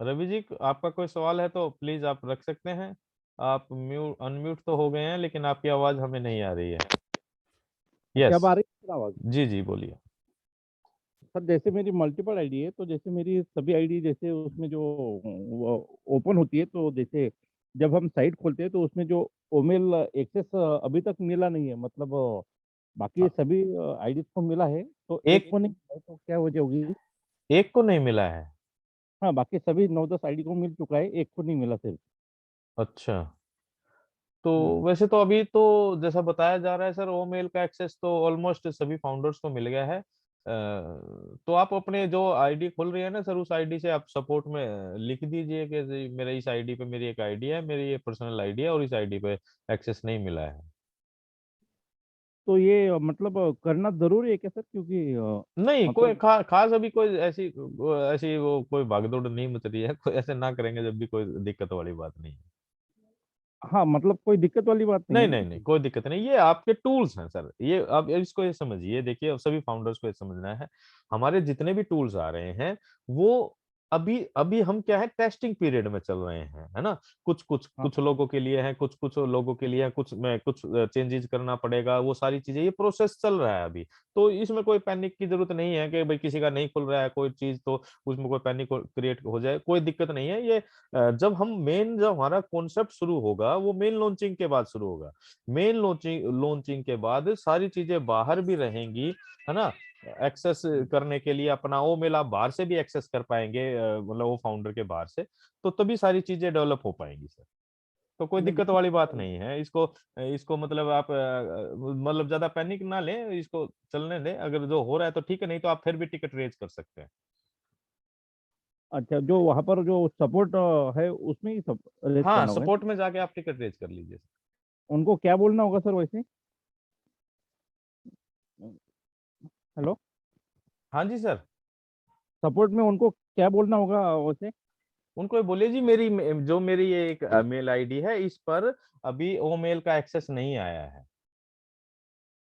रवि जी आपका कोई सवाल है तो प्लीज आप रख सकते हैं, आप अनम्यूट तो हो गए हैं लेकिन आपकी आवाज हमें नहीं आ रही है। क्या यस, आ रही है आवाज? जी जी बोलिए। सर जैसे मेरी मल्टीपल आईडी है, तो जैसे मेरी सभी आईडी जैसे उसमें जो ओपन होती है, तो जैसे जब हम साइट खोलते हैं तो उसमें जो ओमेल एक्सेस अभी तक मिला नहीं है, मतलब बाकी हाँ, सभी आईडी को मिला है, तो एक एक को नहीं मिला है, तो क्या वजह होगी? एक को नहीं मिला है? हाँ, बाकी सभी 9-10 आईडी को मिल चुका है, एक को नहीं मिला सिर्फ। अच्छा, तो हम्म। वैसे तो अभी तो जैसा बताया जा रहा है सर, ओ मेल का एक्सेस तो ऑलमोस्ट सभी फाउंडर्स को मिल गया है। तो आप अपने जो आईडी खोल रही है ना सर, उस आईडी से आप सपोर्ट में लिख दीजिए कि जी, मेरे इस आईडी पे मेरी एक आईडी है, मेरी ये पर्सनल आईडी है और इस आईडी पे एक्सेस नहीं मिला है। तो ये मतलब करना जरूरी है क्या सर? क्योंकि नहीं कोई मतलब खास अभी कोई ऐसी वो कोई भागदौड़ नहीं मच रही है, कोई ऐसे ना करेंगे जब भी कोई दिक्कत वाली बात नहीं है। हाँ, मतलब कोई दिक्कत वाली बात नहीं नहीं है ना? नहीं नहीं कोई दिक्कत नहीं, ये आपके टूल्स हैं सर, ये आप इसको ये समझिए, देखिए अब सभी फाउंडर्स को ये समझना है, हमारे जितने भी टूल्स आ रहे हैं वो अभी हम क्या है, टेस्टिंग पीरियड में चल रहे हैं, है ना। कुछ लोगों के लिए है, कुछ लोगों के लिए है, कुछ में कुछ चेंजेस करना पड़ेगा, वो सारी चीजें, ये प्रोसेस चल रहा है अभी। तो इसमें कोई पैनिक की जरूरत नहीं है कि भाई किसी का नहीं खुल रहा है कोई चीज तो उसमें कोई पैनिक क्रिएट हो जाए, कोई दिक्कत नहीं है। ये जब हमारा कॉन्सेप्ट शुरू होगा वो मेन लॉन्चिंग के बाद शुरू होगा। मेन लॉन्चिंग के बाद सारी चीजें बाहर भी रहेंगी, है ना। एक्सेस करने के लिए अपना वो मेल आप बाहर से भी एक्सेस कर पाएंगे, मतलब वो फाउंडर के बाहर से, तो तभी सारी चीजें डेवलप हो पाएंगी सर। तो कोई दिक्कत वाली बात नहीं है। इसको इसको मतलब आप मतलब ज्यादा पैनिक ना लें, इसको चलने दें। अगर जो हो रहा है तो ठीक है, नहीं तो आप फिर भी टिकट रेज कर सकते हैं। अच्छा, जो वहां पर जो सपोर्ट है उसमें ही सब रेज हाँ, करना होगा? सपोर्ट में जाके आप टिकट रेज कर लीजिए। उनको क्या बोलना होगा सर वैसे? हेलो, हाँ जी सर। सपोर्ट में उनको क्या बोलना होगा वैसे? उनको ये बोलिए जी, मेरी ये एक मेल आईडी है, इस पर अभी वो मेल का एक्सेस नहीं आया है।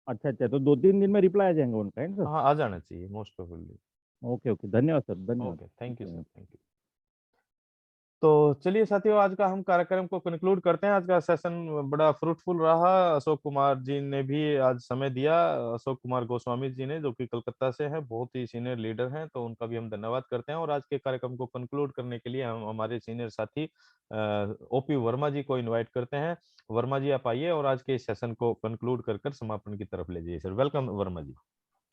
अच्छा अच्छा, तो 2-3 दिन में रिप्लाई आ जाएंगे उनका, है ना सर? हाँ, आ जाना चाहिए मोस्ट प्रोबेबली। ओके ओके, धन्यवाद सर, धन्यवाद। Okay, thank you sir, thank you. तो चलिए साथियों, आज का हम कार्यक्रम को कंक्लूड करते हैं। आज का सेशन बड़ा फ्रूटफुल रहा। अशोक कुमार जी ने भी आज समय दिया, अशोक कुमार गोस्वामी जी ने, जो कि कलकत्ता से हैं, बहुत ही सीनियर लीडर हैं, तो उनका भी हम धन्यवाद करते हैं। और आज के कार्यक्रम को कंक्लूड करने के लिए हम हमारे सीनियर साथी ओपी वर्मा जी को इन्वाइट करते हैं। वर्मा जी आप आइए और आज के इस सेशन को कंक्लूड कर कर समापन की तरफ ले जाइए sir. Welcome Verma ji.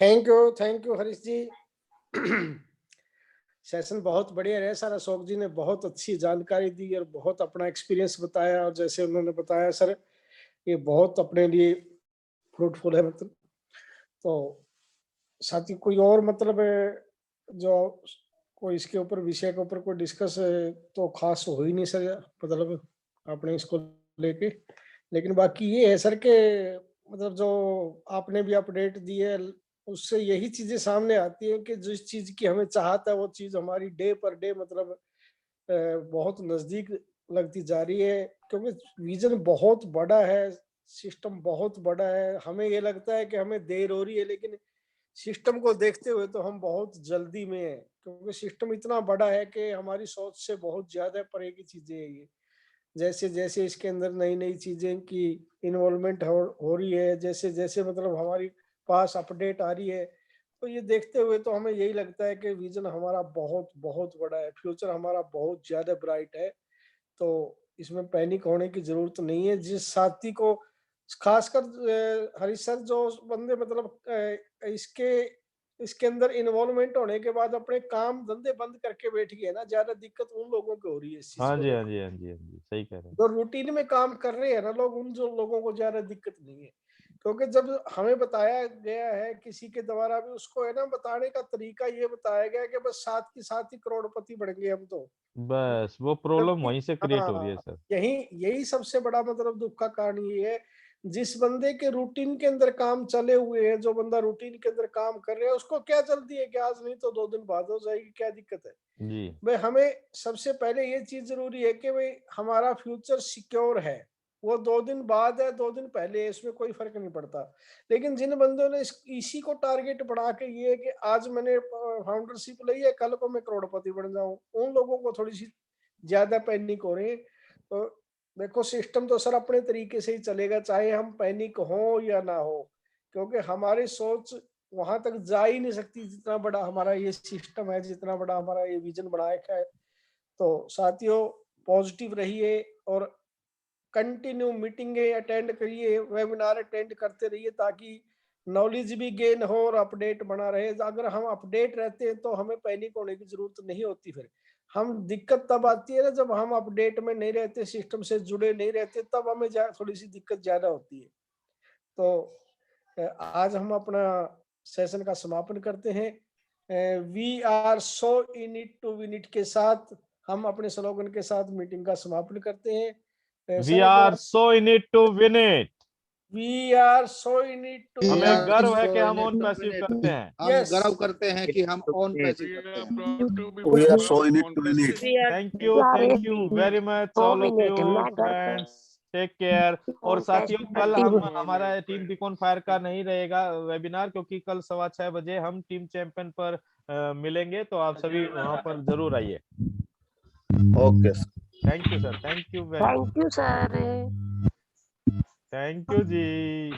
Thank you Harish ji. Session बहुत बढ़िया रहा सर। अशोक जी ने बहुत अच्छी जानकारी दी और बहुत अपना एक्सपीरियंस बताया, और जैसे उन्होंने बताया सर, ये बहुत अपने लिए फ्रूटफुल है। मतलब तो साथ ही कोई और मतलब जो कोई इसके ऊपर विषय के ऊपर कोई डिस्कस तो खास हो ही नहीं सर, मतलब आपने इसको लेके। लेकिन बाकी ये है सर के मतलब जो आपने भी अपडेट दी है, उससे यही चीजें सामने आती हैं कि जिस चीज की हमें चाहत है वो चीज हमारी डे पर डे मतलब बहुत नजदीक लगती जा रही है, क्योंकि विजन बहुत बड़ा है, सिस्टम बहुत बड़ा है। हमें ये लगता है कि हमें देर हो रही है, लेकिन सिस्टम को देखते हुए तो हम बहुत जल्दी में हैं, क्योंकि सिस्टम इतना बड़ा है कि हमारी सोच से बहुत ज्यादा परे की चीजें है ये। जैसे जैसे इसके अंदर नई नई चीजें की इन्वॉल्वमेंट हो रही है, जैसे जैसे मतलब हमारी पास अपडेट आ रही है, तो ये देखते हुए तो हमें यही लगता है कि विजन हमारा बहुत बहुत बड़ा है, फ्यूचर हमारा बहुत ज्यादा ब्राइट है। तो इसमें पैनिक होने की जरूरत नहीं है। जिस साथी को खासकर हरीश सर, जो बंदे मतलब इसके इसके अंदर इन्वॉल्वमेंट होने के बाद अपने काम धंधे बंद करके बैठ गए ना, ज्यादा दिक्कत उन लोगों को हो रही है इस चीज हाँ को जी, हाँ लेकर। जी, हाँ जी, हाँ जी, सही कह रहे हैं। जो रूटीन में काम कर रहे हैं ना लोग, उन जो लोगों को ज्यादा दिक्कत नहीं है, क्योंकि जब हमें बताया गया है किसी के द्वारा भी, उसको है ना बताने का तरीका ये बताया गया है कि बस साथ के साथ ही करोड़पति बढ़ गए हम तो। बस वो प्रॉब्लम जबकि वहीं से क्रिएट हो रही है हाँ, सर। यही यही सबसे बड़ा मतलब दुख का कारण ये है। जिस बंदे के रूटीन के अंदर काम चले हुए हैं, जो बंदा रूटीन के अंदर काम कर रहा है, उसको क्या जल्दी है कि आज नहीं तो 2 दिन बाद हो जाएगी, क्या दिक्कत है। जी। भाई हमें सबसे पहले ये चीज जरूरी है कि भाई हमारा फ्यूचर सिक्योर है। वो 2 दिन बाद है, 2 दिन पहले है, इसमें कोई फर्क नहीं पड़ता। लेकिन जिन बंदों ने इसी को टारगेट बढ़ा के ये है कि आज मैंने फाउंडरशिप ली है, कल को मैं करोड़पति बन जाऊं, उन लोगों को थोड़ी सी ज्यादा पैनिक हो रही है। तो देखो, सिस्टम तो सर अपने तरीके से ही चलेगा, चाहे हम पैनिक हो या ना हो, क्योंकि हमारी सोच वहां तक जा ही नहीं सकती जितना बड़ा हमारा ये सिस्टम है, जितना बड़ा हमारा ये विजन बनाया है। तो साथियों, पॉजिटिव रहिए और कंटिन्यू मीटिंगें अटेंड करिए, वेबिनार अटेंड करते रहिए, ताकि नॉलेज भी गेन हो और अपडेट बना रहे। अगर हम अपडेट रहते हैं तो हमें पैनिक होने की जरूरत नहीं होती। फिर हम दिक्कत तब आती है ना जब हम अपडेट में नहीं रहते, सिस्टम से जुड़े नहीं रहते, तब हमें थोड़ी सी दिक्कत ज्यादा होती है। तो आज हम अपना सेशन का समापन करते हैं। We are so in it to win it के साथ हम अपने स्लोगन के साथ मीटिंग का समापन करते हैं। We are so in it to win it. We are so in it to हमें गर्व है कि हम ऑन पैसिव करते हैं। हम गर्व करते हैं कि हम ऑन पैसिव करते हैं। We are so in it to win it. Thank you very much all of you friends. Take care. और साथियों कल हम हमारा टीम बीकॉन फायर का नहीं रहेगा वेबिनार, क्योंकि कल 6:15 बजे हम टीम चैंपियन पर मिलेंगे, तो आप सभी वहां पर जरूर आइए। Okay thank you sir, thank you very much, thank you sir. Thank you ji.